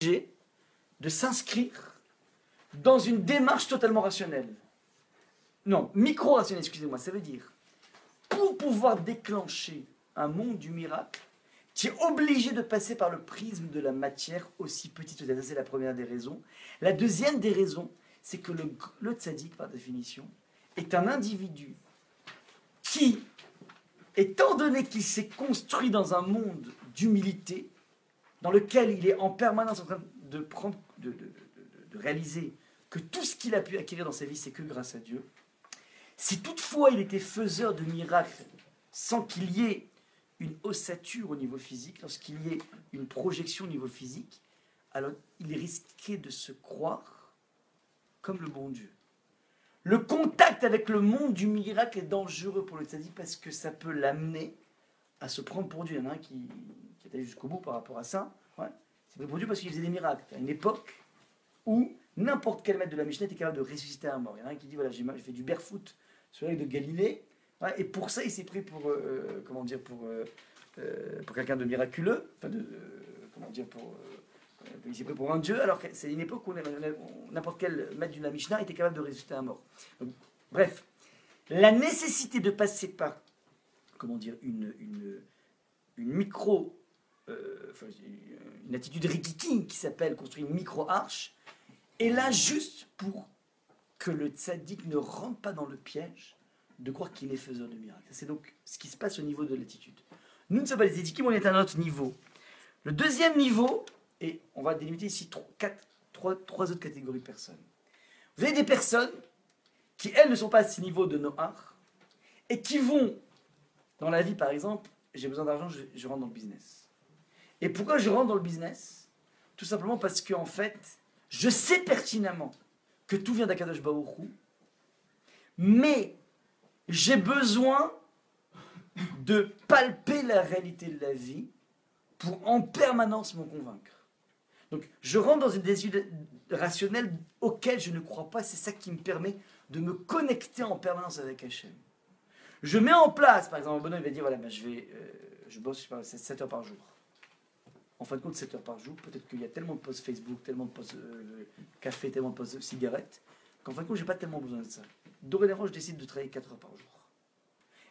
de s'inscrire dans une démarche totalement rationnelle. Non, micro-rationnelle, excusez-moi, ça veut dire, pour pouvoir déclencher un monde du miracle, tu es obligé de passer par le prisme de la matière aussi petite. Ça, c'est la première des raisons. La deuxième des raisons, c'est que le tzaddik, par définition, est un individu qui, étant donné qu'il s'est construit dans un monde d'humilité, dans lequel il est en permanence en train de réaliser que tout ce qu'il a pu acquérir dans sa vie, c'est que grâce à Dieu. Si toutefois il était faiseur de miracles sans qu'il y ait une ossature au niveau physique, lorsqu'il y ait une projection au niveau physique, alors il risquait de se croire comme le bon Dieu. Le contact avec le monde du miracle est dangereux pour le tzaddik parce que ça peut l'amener à se prendre pour Dieu. Il y en a un qui est allé jusqu'au bout par rapport à ça. C'est pris pour Dieu parce qu'il faisait des miracles. À une époque où n'importe quel maître de la Mishnah était capable de ressusciter un mort. Il y en a un qui dit, voilà, j'ai fait du barefoot sur le lac de Galilée, et pour ça il s'est pris pour quelqu'un de miraculeux, il s'est pris pour un dieu, alors que c'est une époque où n'importe quel maître de la Mishnah était capable de ressusciter un mort. Donc, bref, la nécessité de passer par une attitude rikiki qui s'appelle construire une micro-arche, est là juste pour que le tzaddik ne rentre pas dans le piège de croire qu'il est faiseur de miracles. C'est donc ce qui se passe au niveau de l'attitude. Nous ne sommes pas des tzaddikim, on est à un autre niveau. Le deuxième niveau, et on va délimiter ici trois autres catégories de personnes. Vous avez des personnes qui, elles, ne sont pas à ce niveau de Noach, et qui vont, dans la vie par exemple, j'ai besoin d'argent, je rentre dans le business. Et pourquoi je rentre dans le business? Tout simplement parce que, en fait, je sais pertinemment que tout vient d'Akadosh Baruch Hu, mais j'ai besoin de palper la réalité de la vie pour en permanence me convaincre. Donc, je rentre dans une décision rationnelle auquel je ne crois pas. C'est ça qui me permet de me connecter en permanence avec Hachem. Je mets en place, par exemple, Benoît il va dire, voilà, je bosse 7 heures par jour. En fin de compte, 7 heures par jour, peut-être qu'il y a tellement de posts Facebook, tellement de posts café, tellement de posts cigarettes, qu'en fin de compte, je n'ai pas tellement besoin de ça. Dorénavant, je décide de travailler 4 heures par jour.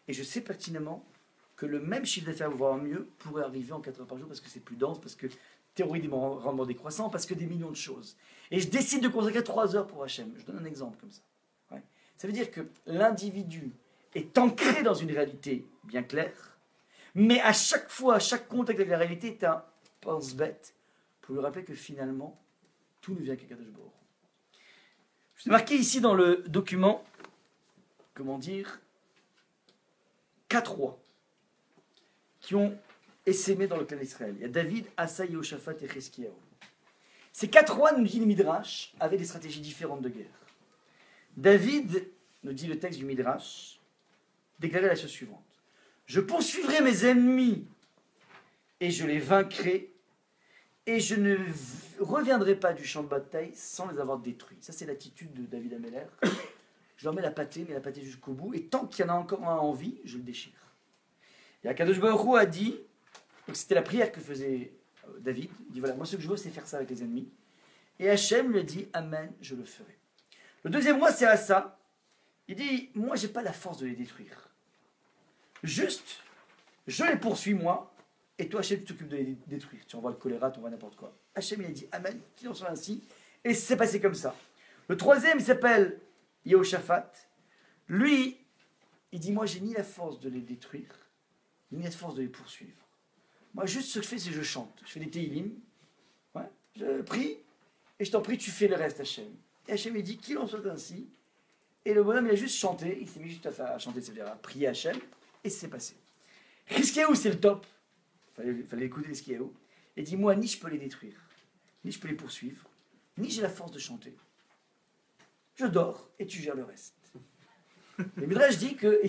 Et je sais pertinemment que le même chiffre d'affaires, voire mieux, pourrait arriver en 4 heures par jour parce que c'est plus dense, parce que théoriquement, rendement décroissant, parce que des millions de choses. Et je décide de consacrer 3 heures pour Hachem. Je donne un exemple comme ça. Ça veut dire que l'individu est ancré dans une réalité bien claire, mais à chaque fois, à chaque contact avec la réalité est un pense-bête pour lui rappeler que finalement, tout ne vient qu'Akadosh Baruch Hu. Je vous ai marqué ici dans le document, comment dire, 4 rois qui ont essaimé dans le clan d'Israël. Il y a David, Asa, Yehoshaphat et Chizkiyahu. Ces 4 rois, nous dit le Midrash, avaient des stratégies différentes de guerre. David, nous dit le texte du Midrash, déclarait la chose suivante. Je poursuivrai mes ennemis et je les vaincrai et je ne reviendrai pas du champ de bataille sans les avoir détruits. Ça, c'est l'attitude de David Améler. Je leur mets la pâtée, mais la pâtée jusqu'au bout, et tant qu'il y en a encore un en vie, je le déchire. Et Akadosh Baruch Hu a dit, donc c'était la prière que faisait David, il dit voilà, moi ce que je veux c'est faire ça avec les ennemis. Et Hachem lui a dit, Amen, je le ferai. Le deuxième roi c'est Asa, il dit, moi j'ai pas la force de les détruire. Juste, je les poursuis moi, et toi Hachem tu t'occupes de les détruire. Tu envoies le choléra, tu envoies n'importe quoi. Hachem il a dit, Amen, qu'il en soit ainsi, et c'est passé comme ça. Le troisième il s'appelle Yehoshaphat. Lui, il dit, moi j'ai ni la force de les détruire, ni la force de les poursuivre. Moi, juste ce que je fais, c'est que je chante. Je fais des téhilim. Ouais, je prie. Et je t'en prie, tu fais le reste, Hachem. Et Hachem, il dit qu'il en soit ainsi. Et le bonhomme, il a juste chanté. Il s'est mis juste à chanter, c'est-à-dire à prier Hachem. Et c'est passé. Chizkiyahu, c'est le top. Il fallait écouter Chizkiyahu. Et dit, moi, ni je peux les détruire, ni je peux les poursuivre, ni j'ai la force de chanter. Je dors et tu gères le reste. Le Midrash dit que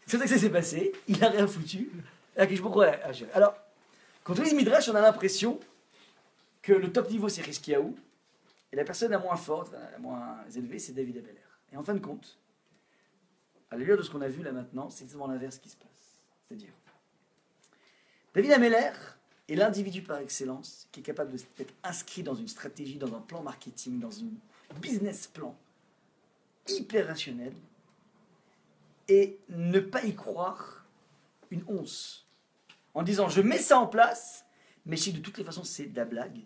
c'est ça que ça s'est passé. Il n'a rien foutu. Je sais pas pourquoi à gérer. Alors, quand on lit Midrash, on a l'impression que le top niveau c'est Chizkiyahu et la personne la moins forte, la moins élevée, c'est David Améler. Et en fin de compte, à la lueur de ce qu'on a vu là maintenant, c'est exactement l'inverse qui se passe. C'est-à-dire, David Améler est l'individu par excellence qui est capable d'être inscrit dans une stratégie, dans un plan marketing, dans un business plan hyper rationnel et ne pas y croire une once. En disant, je mets ça en place, mais si de toutes les façons c'est de la blague,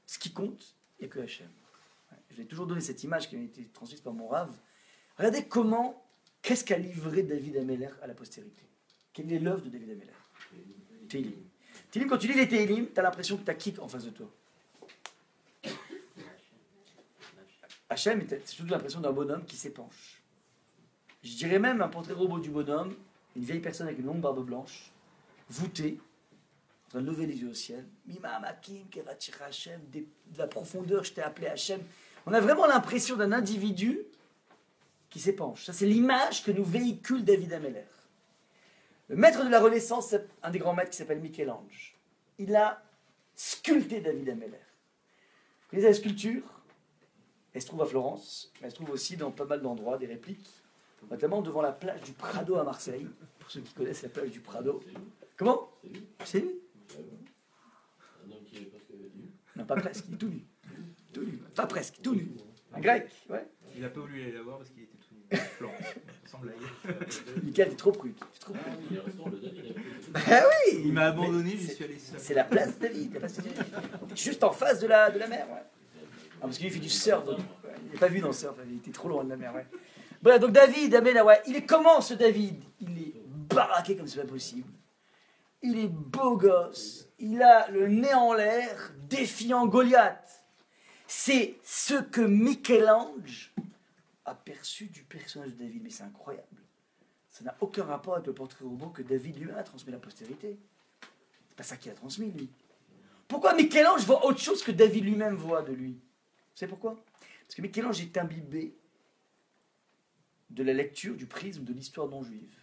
ce qui compte, il n'y a que Hachem. Ouais, je vais toujours donner cette image qui a été transmise par mon Rav. Regardez qu'est-ce qu'a livré David Améler à la postérité. Quelle est l'œuvre de David Améler? Téhilim. Téhilim, quand tu lis les Téhilim, tu as l'impression que tu as qui en face de toi? Hachem, c'est surtout l'impression d'un bonhomme qui s'épanche. Je dirais même un portrait robot du bonhomme, une vieille personne avec une longue barbe blanche, voûtée, en train de lever les yeux au ciel. Mima Makim, Keratira Hachem, de la profondeur, je t'ai appelé Hachem. On a vraiment l'impression d'un individu qui s'épanche. Ça, c'est l'image que nous véhicule David Améler. Le maître de la Renaissance, c'est un des grands maîtres qui s'appelle Michel-Ange. Il a sculpté David Améler. Vous connaissez la sculpture? Elle se trouve à Florence, mais elle se trouve aussi dans pas mal d'endroits, des répliques, notamment devant la plage du Prado à Marseille, pour ceux qui connaissent la plage du Prado. Comment? C'est lui. Non, pas presque, il est tout nu. Tout nu. Pas presque, tout nu. Un grec, ouais. Il n'a pas voulu aller la voir parce qu'il était tout nu. Florence, sans blague. Michael, t'es trop prude. Ah oui. Il m'a abandonné, j'y suis allé seul. C'est la place David. Juste en face de la mer, ouais. Ah, parce qu'il fait du surf, donc, ouais, il n'est pas vu dans le surf, il était trop loin de la mer, ouais. Voilà, donc David, ouais, il est comment ce David? Il est baraqué comme c'est pas possible. Il est beau gosse. Il a le nez en l'air, défiant Goliath. C'est ce que Michel-Ange a perçu du personnage de David. Mais c'est incroyable. Ça n'a aucun rapport avec le portrait robot que David lui a transmis à la postérité. C'est pas ça qu'il a transmis, lui. Pourquoi Michel-Ange voit autre chose que David lui-même voit de lui? Vous savez pourquoi? Parce que Michel-Ange est imbibé de la lecture, du prisme de l'histoire non juive.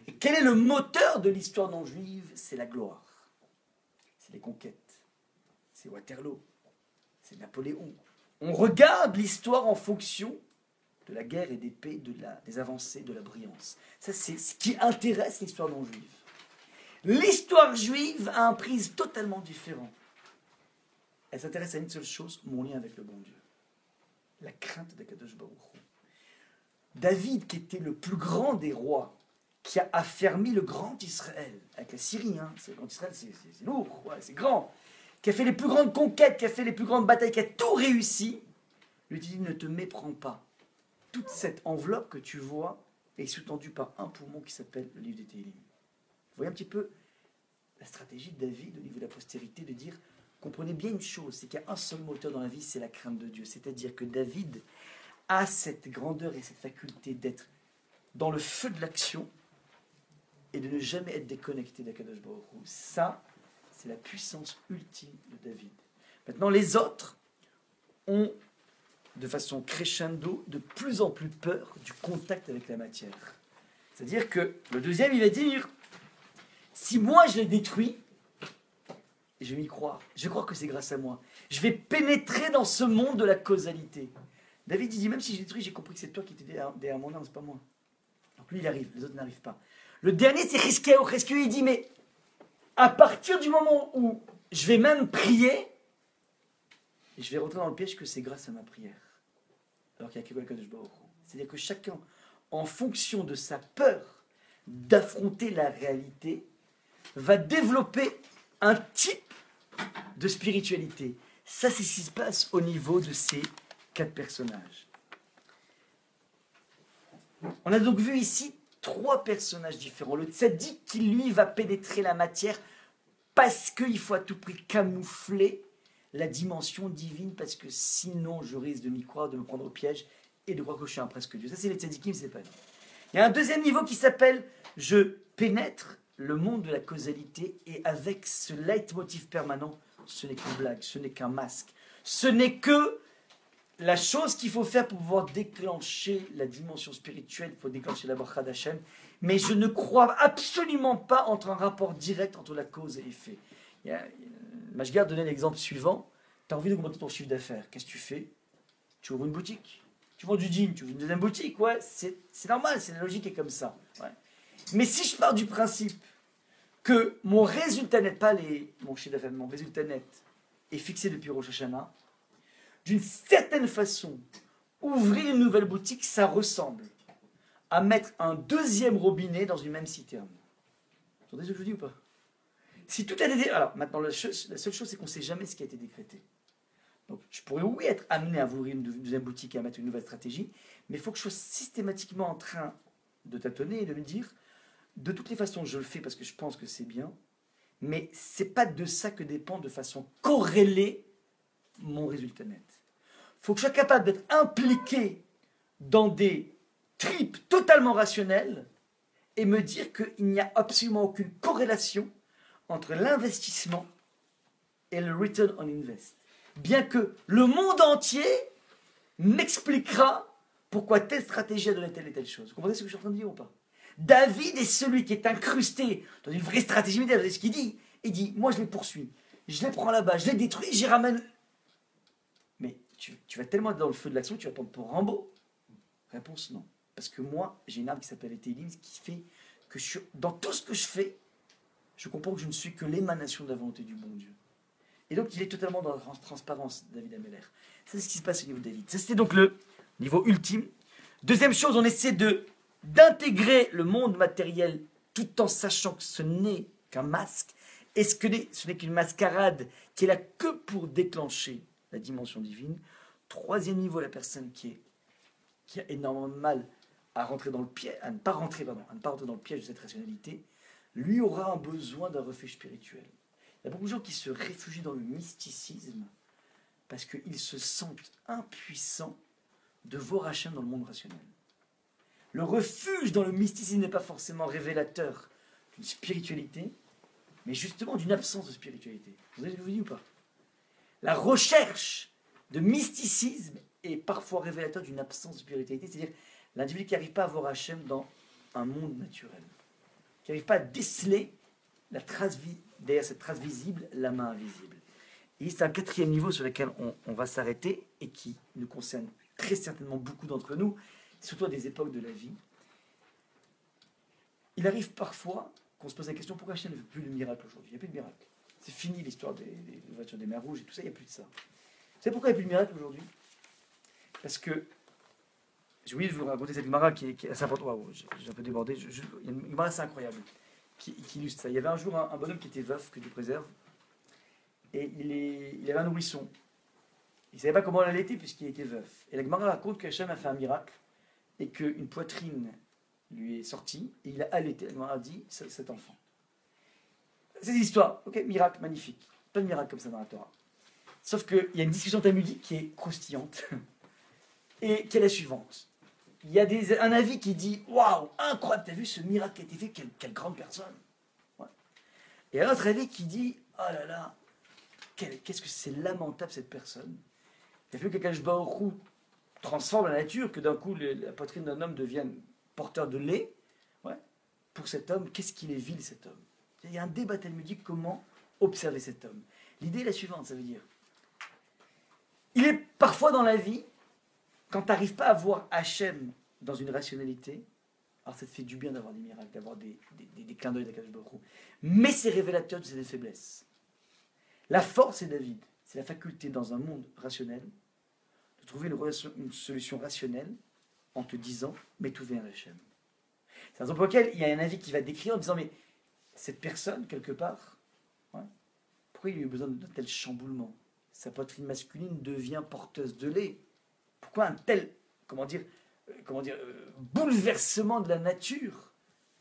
Et quel est le moteur de l'histoire non juive? C'est la gloire. C'est les conquêtes. C'est Waterloo. C'est Napoléon. On regarde l'histoire en fonction de la guerre et des paix, des avancées, de la brillance. Ça, c'est ce qui intéresse l'histoire non juive. L'histoire juive a un prisme totalement différent. Elle s'intéresse à une seule chose, mon lien avec le bon Dieu. La crainte d'Akadosh Baruch Hu. David, qui était le plus grand des rois, qui a affermi le grand Israël, avec la Syrie, hein, le grand Israël, c'est lourd, ouais, c'est grand, qui a fait les plus grandes conquêtes, qui a fait les plus grandes batailles, qui a tout réussi, lui dit, ne te méprends pas. Toute cette enveloppe que tu vois, est sous-tendu par un poumon qui s'appelle le livre des Télim. Vous voyez un petit peu la stratégie de David au niveau de la postérité, de dire, comprenez bien une chose, c'est qu'il y a un seul moteur dans la vie, c'est la crainte de Dieu. C'est-à-dire que David a cette grandeur et cette faculté d'être dans le feu de l'action et de ne jamais être déconnecté d'Akadosh Baruch Hu. Ça, c'est la puissance ultime de David. Maintenant, les autres ont, de façon crescendo, de plus en plus peur du contact avec la matière. C'est-à-dire que le deuxième, il va dire, si moi je l'ai détruit, je vais y croire. Je vais croire que c'est grâce à moi. Je vais pénétrer dans ce monde de la causalité. David, il dit, même si j'ai détruit, j'ai compris que c'est toi qui étais derrière mon âme, c'est pas moi. Donc lui, il arrive, les autres n'arrivent pas. Le dernier, c'est Chizkiyahu. Chizkiyahu, il dit, mais à partir du moment où je vais même prier, je vais rentrer dans le piège que c'est grâce à ma prière. Alors qu'il y a quelque chose de Baruch Hu. C'est-à-dire que chacun, en fonction de sa peur d'affronter la réalité, va développer un type de spiritualité. Ça, c'est ce qui se passe au niveau de ces 4 personnages. On a donc vu ici 3 personnages différents. Le tzaddik qui, lui, va pénétrer la matière parce qu'il faut à tout prix camoufler la dimension divine, parce que sinon je risque de m'y croire, de me prendre au piège et de croire que je suis un presque Dieu. Ça, c'est les tzaddikim, c'est pas nous. Il y a un deuxième niveau qui s'appelle « Je pénètre le monde de la causalité » et avec ce leitmotiv permanent, ce n'est qu'une blague, ce n'est qu'un masque. Ce n'est que la chose qu'il faut faire pour pouvoir déclencher la dimension spirituelle, il faut déclencher la bracha d'Hachem, mais je ne crois absolument pas entre un rapport direct entre la cause et l'effet. Mashgar donnait l'exemple suivant, tu as envie d'augmenter ton chiffre d'affaires, qu'est-ce que tu fais? Tu ouvres une boutique, tu vends du jean, tu ouvres une deuxième boutique, ouais, c'est normal, c'est la logique est comme ça. Ouais. Mais si je pars du principe que mon résultat net, pas mon chiffre d'affaires, mon résultat net est fixé depuis Rosh Hashanah, d'une certaine façon, ouvrir une nouvelle boutique, ça ressemble à mettre un deuxième robinet dans une même citerne. Vous entendez ce que je vous dis ou pas? Si tout a été... Alors, maintenant, la seule chose, c'est qu'on ne sait jamais ce qui a été décrété. Donc, je pourrais, oui, être amené à ouvrir une deuxième boutique et à mettre une nouvelle stratégie, mais il faut que je sois systématiquement en train de tâtonner et de me dire, de toutes les façons, je le fais parce que je pense que c'est bien, mais ce n'est pas de ça que dépend de façon corrélée mon résultat net. Il faut que je sois capable d'être impliqué dans des tripes totalement rationnelles et me dire qu'il n'y a absolument aucune corrélation entre l'investissement et le return on invest. Bien que le monde entier m'expliquera pourquoi telle stratégie a donné telle et telle chose. Vous comprenez ce que je suis en train de dire ou pas? David est celui qui est incrusté dans une vraie stratégie militaire. Vous savez ce qu'il dit? Il dit, moi je les poursuis, je les prends là-bas, je les détruis, j'y ramène. Mais tu vas tellement être dans le feu de l'action, tu vas prendre pour Rambo? Réponse non. Parce que moi, j'ai une arme qui s'appelle les Télim, qui fait que dans tout ce que je fais, je comprends que je ne suis que l'émanation de la volonté du bon Dieu. Et donc, il est totalement dans la transparence, David Ameller. Ça, c'est ce qui se passe au niveau de David. Ça, c'était donc le niveau ultime. Deuxième chose, on essaie d'intégrer le monde matériel tout en sachant que ce n'est qu'un masque. Et ce n'est qu'une mascarade qui est là que pour déclencher la dimension divine. Troisième niveau, la personne qui a énormément de mal à ne pas rentrer dans le piège de cette rationalité, lui aura un besoin d'un refuge spirituel. Il y a beaucoup de gens qui se réfugient dans le mysticisme parce qu'ils se sentent impuissants de voir Hachem dans le monde rationnel. Le refuge dans le mysticisme n'est pas forcément révélateur d'une spiritualité, mais justement d'une absence de spiritualité. Vous avez vu ou pas? La recherche de mysticisme est parfois révélateur d'une absence de spiritualité, c'est-à-dire l'individu qui n'arrive pas à voir Hachem dans un monde naturel, qui n'arrive pas à déceler la trace derrière cette trace visible, la main invisible. Et c'est un quatrième niveau sur lequel on va s'arrêter et qui nous concerne très certainement beaucoup d'entre nous, surtout à des époques de la vie. Il arrive parfois qu'on se pose la question, pourquoi Hachem ne fait plus le miracle aujourd'hui? Il n'y a plus de miracle. C'est fini l'histoire des voitures des mers rouges et tout ça, il n'y a plus de ça. Vous savez pourquoi il n'y a plus de miracle aujourd'hui? Parce que, j'ai oublié de vous raconter cette Gemara qui est assez importante. Wow, j'ai un peu débordé. Il y a une Gemara assez incroyable qui illustre ça. Il y avait un jour un bonhomme qui était veuf, que Dieu préserve, et il avait un nourrisson. Il ne savait pas comment l'allaiter puisqu'il était veuf. Et la Gemara raconte que Hachem a fait un miracle et qu'une poitrine lui est sorti et il a allaité, elle a dit, cet enfant. C'est l'histoire, ok, miracle, magnifique. Pas de miracle comme ça dans la Torah. Sauf qu'il y a une discussion talmudique qui est croustillante et qui est la suivante. Il y a un avis qui dit waouh, incroyable, t'as vu ce miracle qui a été fait, quelle grande personne. Ouais. Et un autre avis qui dit oh là là, qu'est-ce que c'est lamentable cette personne. Il a fallu que Kadosh Baruch Hu transforme la nature, que d'un coup la poitrine d'un homme devienne porteur de lait. Ouais. Pour cet homme, qu'est-ce qu'il est vil cet homme. Il y a un débat talmudique comment observer cet homme. L'idée est la suivante, ça veut dire il est parfois dans la vie, quand tu n'arrives pas à voir Hachem dans une rationalité, alors ça te fait du bien d'avoir des miracles, d'avoir des clins d'œil d'Akadosh Baruch Hu, mais c'est révélateur de ses faiblesses. La force est David, c'est la faculté dans un monde rationnel de trouver une solution rationnelle en te disant mais tout vient d'Hachem. C'est la raison pour laquelle il y a un avis qui va décrire en disant mais cette personne quelque part, ouais, pourquoi il a eu besoin d'un tel chamboulement? Sa poitrine masculine devient porteuse de lait. Pourquoi un tel, bouleversement de la nature?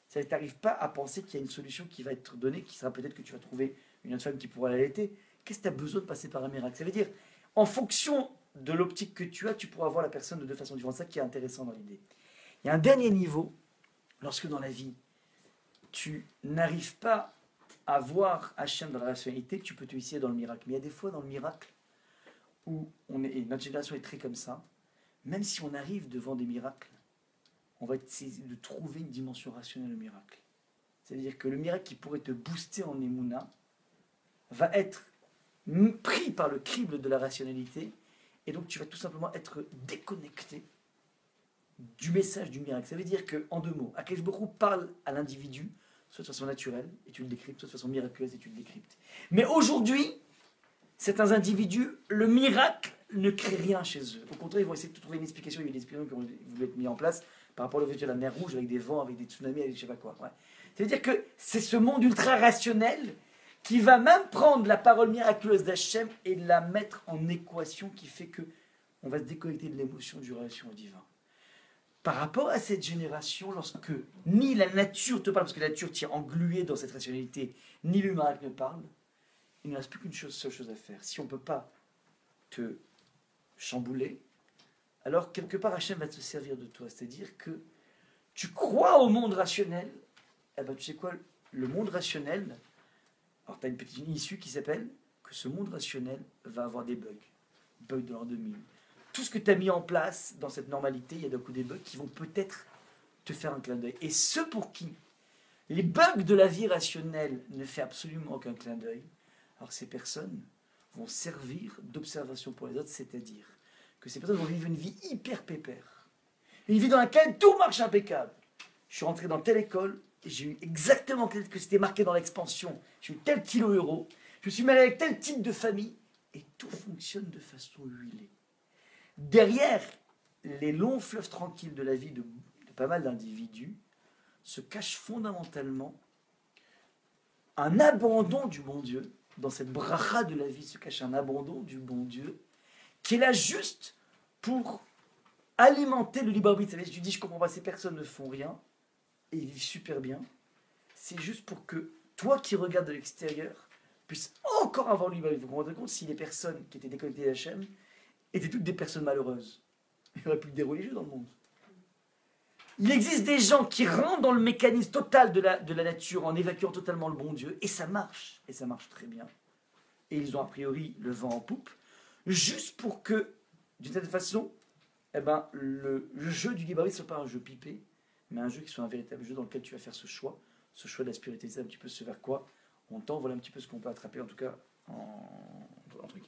Ça ne t'arrive pas à penser qu'il y a une solution qui va être donnée, qui sera peut-être que tu vas trouver une autre femme qui pourra l'allaiter. Qu'est-ce que tu as besoin de passer par un miracle? Ça veut dire, en fonction de l'optique que tu as, tu pourras voir la personne de deux façons différentes. C'est ça qui est intéressant dans l'idée. Il y a un dernier niveau, lorsque dans la vie, tu n'arrives pas à voir Hachem dans la rationalité, tu peux te hisser dans le miracle. Mais il y a des fois dans le miracle où et notre génération est très comme ça, même si on arrive devant des miracles, on va essayer de trouver une dimension rationnelle au miracle. C'est-à-dire que le miracle qui pourrait te booster en émouna va être pris par le crible de la rationalité, et donc tu vas tout simplement être déconnecté du message du miracle. Ça veut dire qu'en deux mots, Akadosh Baruch Hu parle à l'individu, soit de façon naturelle, et tu le décryptes, soit de façon miraculeuse, et tu le décryptes. Mais aujourd'hui, certains individus, le miracle ne crée rien chez eux. Au contraire, ils vont essayer de trouver une explication. Il y a des explications qui ont voulu être mises en place par rapport à l'ouverture de la mer Rouge, avec des vents, avec des tsunamis, avec je ne sais pas quoi. Ouais. Ça veut dire que c'est ce monde ultra-rationnel qui va même prendre la parole miraculeuse d'Hachem et la mettre en équation qui fait que on va se déconnecter de l'émotion du relation au divin. Par rapport à cette génération, lorsque ni la nature te parle, parce que la nature t'y est engluée dans cette rationalité, ni le miracle ne parle, il ne reste plus qu'une seule chose à faire. Si on ne peut pas te chambouler, alors quelque part Hachem va te servir de toi. C'est-à-dire que tu crois au monde rationnel, eh ben tu sais quoi, le monde rationnel, alors tu as une petite issue qui s'appelle que ce monde rationnel va avoir des bugs de l'an 2000. Tout ce que tu as mis en place dans cette normalité, il y a d'un coup des bugs qui vont peut-être te faire un clin d'œil. Et ceux pour qui les bugs de la vie rationnelle ne font absolument aucun clin d'œil, alors ces personnes vont servir d'observation pour les autres, c'est-à-dire que ces personnes vont vivre une vie hyper pépère. Une vie dans laquelle tout marche impeccable. Je suis rentré dans telle école, et j'ai eu exactement tel que c'était marqué dans l'expansion. J'ai eu tel kilo euro, je suis marié avec tel type de famille, et tout fonctionne de façon huilée. Derrière les longs fleuves tranquilles de la vie de pas mal d'individus, se cache fondamentalement un abandon du bon Dieu. Dans cette bracha de la vie se cache un abandon du bon Dieu qui est là juste pour alimenter le libre arbitre. Tu dis, je comprends pas, ces personnes ne font rien et ils vivent super bien. C'est juste pour que toi qui regardes de l'extérieur puisses encore avoir le libre arbitre. Vous vous rendez compte si les personnes qui étaient déconnectées d'Hachem étaient toutes des personnes malheureuses. Il n'y aurait plus que des religieux dans le monde. Il existe des gens qui rentrent dans le mécanisme total de la nature en évacuant totalement le bon Dieu, et ça marche très bien. Et ils ont a priori le vent en poupe, juste pour que, d'une certaine façon, le jeu du libre arbitre ne soit pas un jeu pipé, mais un jeu qui soit un véritable jeu dans lequel tu vas faire ce choix de la spiritualité, c'est un petit peu ce vers quoi on tend, voilà un petit peu ce qu'on peut attraper, en tout cas, en truc.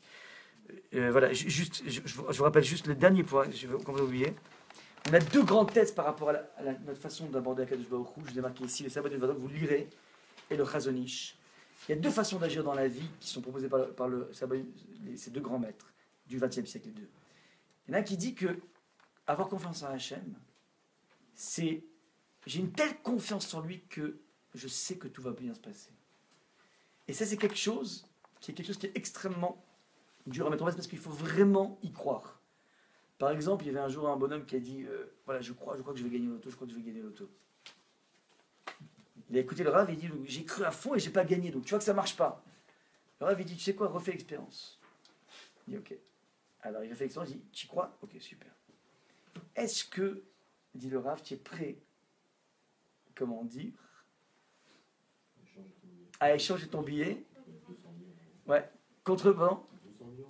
Voilà, je vous rappelle juste le dernier point, qu'on va oublier. On a deux grandes thèses par rapport à notre façon d'aborder Akadosh Baruch Hu. Je l'ai marqué ici, le Sabbat de Vadok, vous lirez, et le Chazon Ish. Il y a deux façons d'agir dans la vie qui sont proposées par le Sabbat, ces deux grands maîtres du XXe siècle, les deux. Il y en a un qui dit que avoir confiance en Hachem, c'est j'ai une telle confiance en lui que je sais que tout va bien se passer. Et ça, c'est quelque chose qui est extrêmement dur à mettre en place parce qu'il faut vraiment y croire. Par exemple, il y avait un jour un bonhomme qui a dit voilà, je crois que je vais gagner l'auto, je crois que je vais gagner l'auto. Il a écouté le Rav et il dit j'ai cru à fond et j'ai pas gagné, donc tu vois que ça marche pas. Le Rav il dit tu sais quoi, refais l'expérience. Il dit ok. Alors il refait l'expérience, il dit tu y crois? Ok, super. Est-ce que, dit le Rav, tu es prêt, comment dire, à échanger ton billet? Ouais. Contre bon,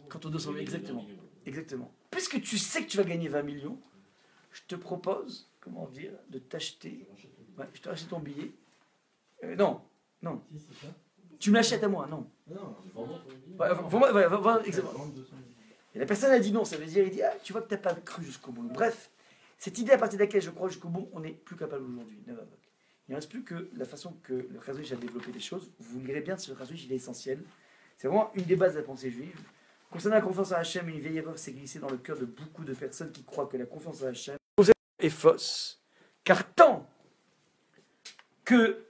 contre 200 000, exactement. Exactement. Puisque tu sais que tu vas gagner 20 millions, je te propose, comment dire, de t'acheter. Ouais, je te rachète ton billet. Non, non. Tu me l'achètes à moi, non. Ouais, exactement. Et la personne a dit non, ça veut dire, il dit, ah, tu vois que tu n'as pas cru jusqu'au bout. Bref, cette idée à partir de laquelle je crois jusqu'au bout, on n'est plus capable aujourd'hui. Il ne reste plus que la façon que le Chazon a développé les choses. Vous lirez bien, ce Chazon, il est essentiel. C'est vraiment une des bases de la pensée juive. Concernant la confiance en Hachem, une vieille erreur s'est glissée dans le cœur de beaucoup de personnes qui croient que la confiance en Hachem est fausse. Car tant que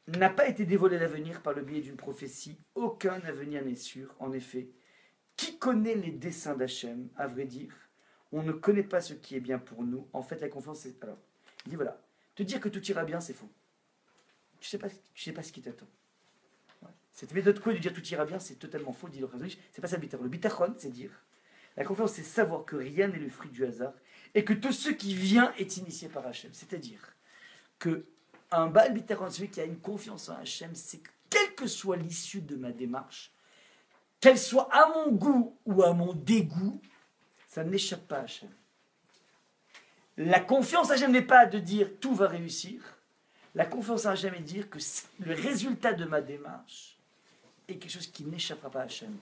n'a pas été dévoilé l'avenir par le biais d'une prophétie, aucun avenir n'est sûr. En effet, qui connaît les desseins d'Hachem? À vrai dire, on ne connaît pas ce qui est bien pour nous. En fait, la confiance, c'est... Alors, il dit voilà, te dire que tout ira bien, c'est faux. Tu sais pas ce qui t'attend. Ouais. Cette méthode quoi de dire tout ira bien, c'est totalement faux, dit le Chazon Ish. C'est pas ça le bitachon. Le bitachon, c'est dire, la confiance, c'est savoir que rien n'est le fruit du hasard et que tout ce qui vient est initié par Hachem. C'est-à-dire que un Baal bitachon, celui qui a une confiance en Hachem, c'est que quelle que soit l'issue de ma démarche, qu'elle soit à mon goût ou à mon dégoût, ça n'échappe pas à Hachem. La confiance à Hachem n'est pas de dire tout va réussir. La confiance à Hachem est de dire que le résultat de ma démarche est quelque chose qui n'échappera pas à Hachem.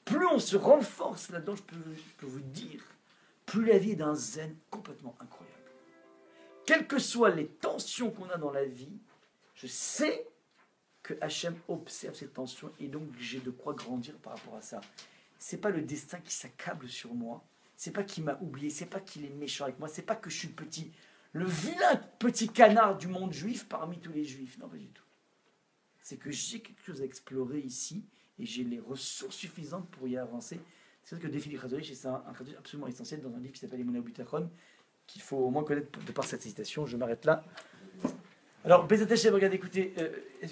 Plus on se renforce là-dedans, je peux vous dire, plus la vie est d'un zen complètement incroyable. Quelles que soient les tensions qu'on a dans la vie, je sais que Hachem observe ces tensions et donc j'ai de quoi grandir par rapport à ça. C'est pas le destin qui s'accable sur moi, c'est pas qu'il m'a oublié, c'est pas qu'il est méchant avec moi, c'est pas que je suis le vilain petit canard du monde juif parmi tous les juifs. Non, pas du tout. C'est que j'ai quelque chose à explorer ici et j'ai les ressources suffisantes pour y avancer. C'est vrai que le défi du Chazon Ish, c'est un Chazon Ish absolument essentiel dans un livre qui s'appelle Emunah Bitachon, qu'il faut au moins connaître de par cette citation. Je m'arrête là. Alors, Bezat Hashem, regardez, écoutez,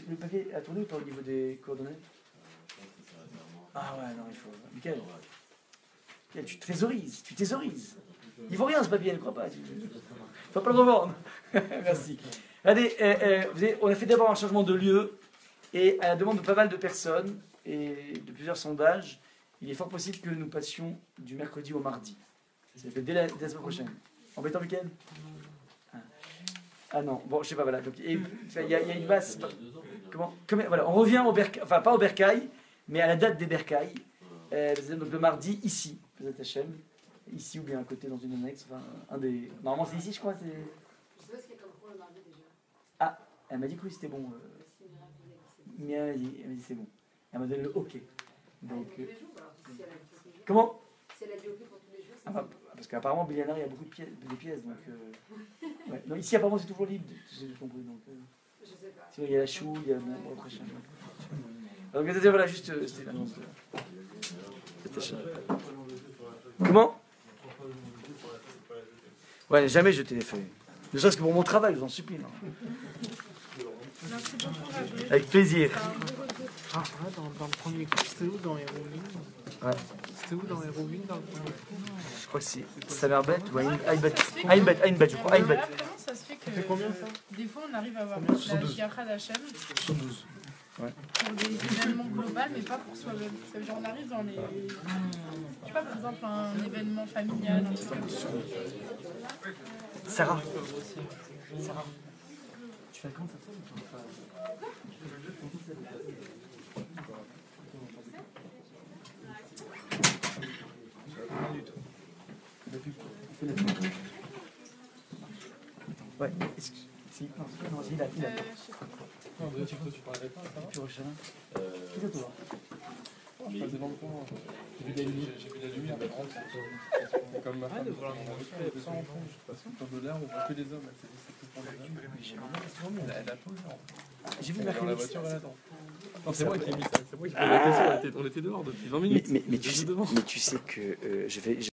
le papier a tourné ou pas au niveau des coordonnées? Ah ouais, non, il faut. Michael, tu thésaurises. Il ne vaut rien ce papier, ne crois pas. Il ne faut pas le revendre. Merci. Regardez, on a fait d'abord un changement de lieu et à la demande de pas mal de personnes et de plusieurs sondages, il est fort possible que nous passions du mercredi au mardi. Ça fait dès la semaine prochaine. Embêtant, Michael? Ah non, bon, je sais pas, voilà. Donc, il y a une base. Comment, voilà, on revient au Bercail, enfin pas au Bercail, mais à la date des Bercail. Donc le mardi, ici, Bezat Hashem, ici ou bien à côté dans une annexe. Enfin, normalement, c'est ici, je crois. Je sais pas ce qu'il y a comme point le mardi déjà. Ah, elle m'a dit que oui, c'était bon. Mais elle m'a dit c'est bon. Elle m'a donné le OK. Donc, comment? Si elle a dit OK pour tous les jours, c'est parce qu'apparemment, Bilianar, il y a beaucoup de pièces. Donc, ouais. Non, ici, apparemment, c'est toujours libre. J'ai compris. Donc, je sais pas. Sinon, il y a la chou, il y a le prochain. Donc, voilà, juste, c'était l'annonce. Comment? Ouais, jamais jeter les feuilles. Ne serait-ce que pour mon travail, je vous en supplie. Non. Merci beaucoup. Avec plaisir. Ah, dans le premier coup, c'était où dans Héroïne? Ouais. C'était où dans Héroïne dans le premier coup? Je crois que c'est Samerbet ou Ainbet, je crois. Ainbet. Comment ça se fait que combien, ça? Des fois on arrive à avoir la 72. Shiacha d'Hachem 72. Ouais. pour des événements globaux, mais pas pour soi-même. Ça veut dire on arrive dans les... Je sais pas, par exemple, un événement familial, un truc comme ça. Sarah. Tu fais quand ça? Ouais, si, non, il a. Non, de TikTok, tu parlais pas, ça va? Tu recherches qui toi? Je passe devant le coin. J'ai vu la lumière. C'est comme ma femme. Elle est sans enfant, je sais pas si on de l'air, on voit que des hommes. Elle s'est dit c'est tout pour les hommes. Elle a posé. J'ai vu dans la mercredi. voiture, elle attend. Non, c'est moi qui ai mis ça. C'est moi qui ai posé la question. On était dehors depuis 20 minutes. Mais tu sais que je vais.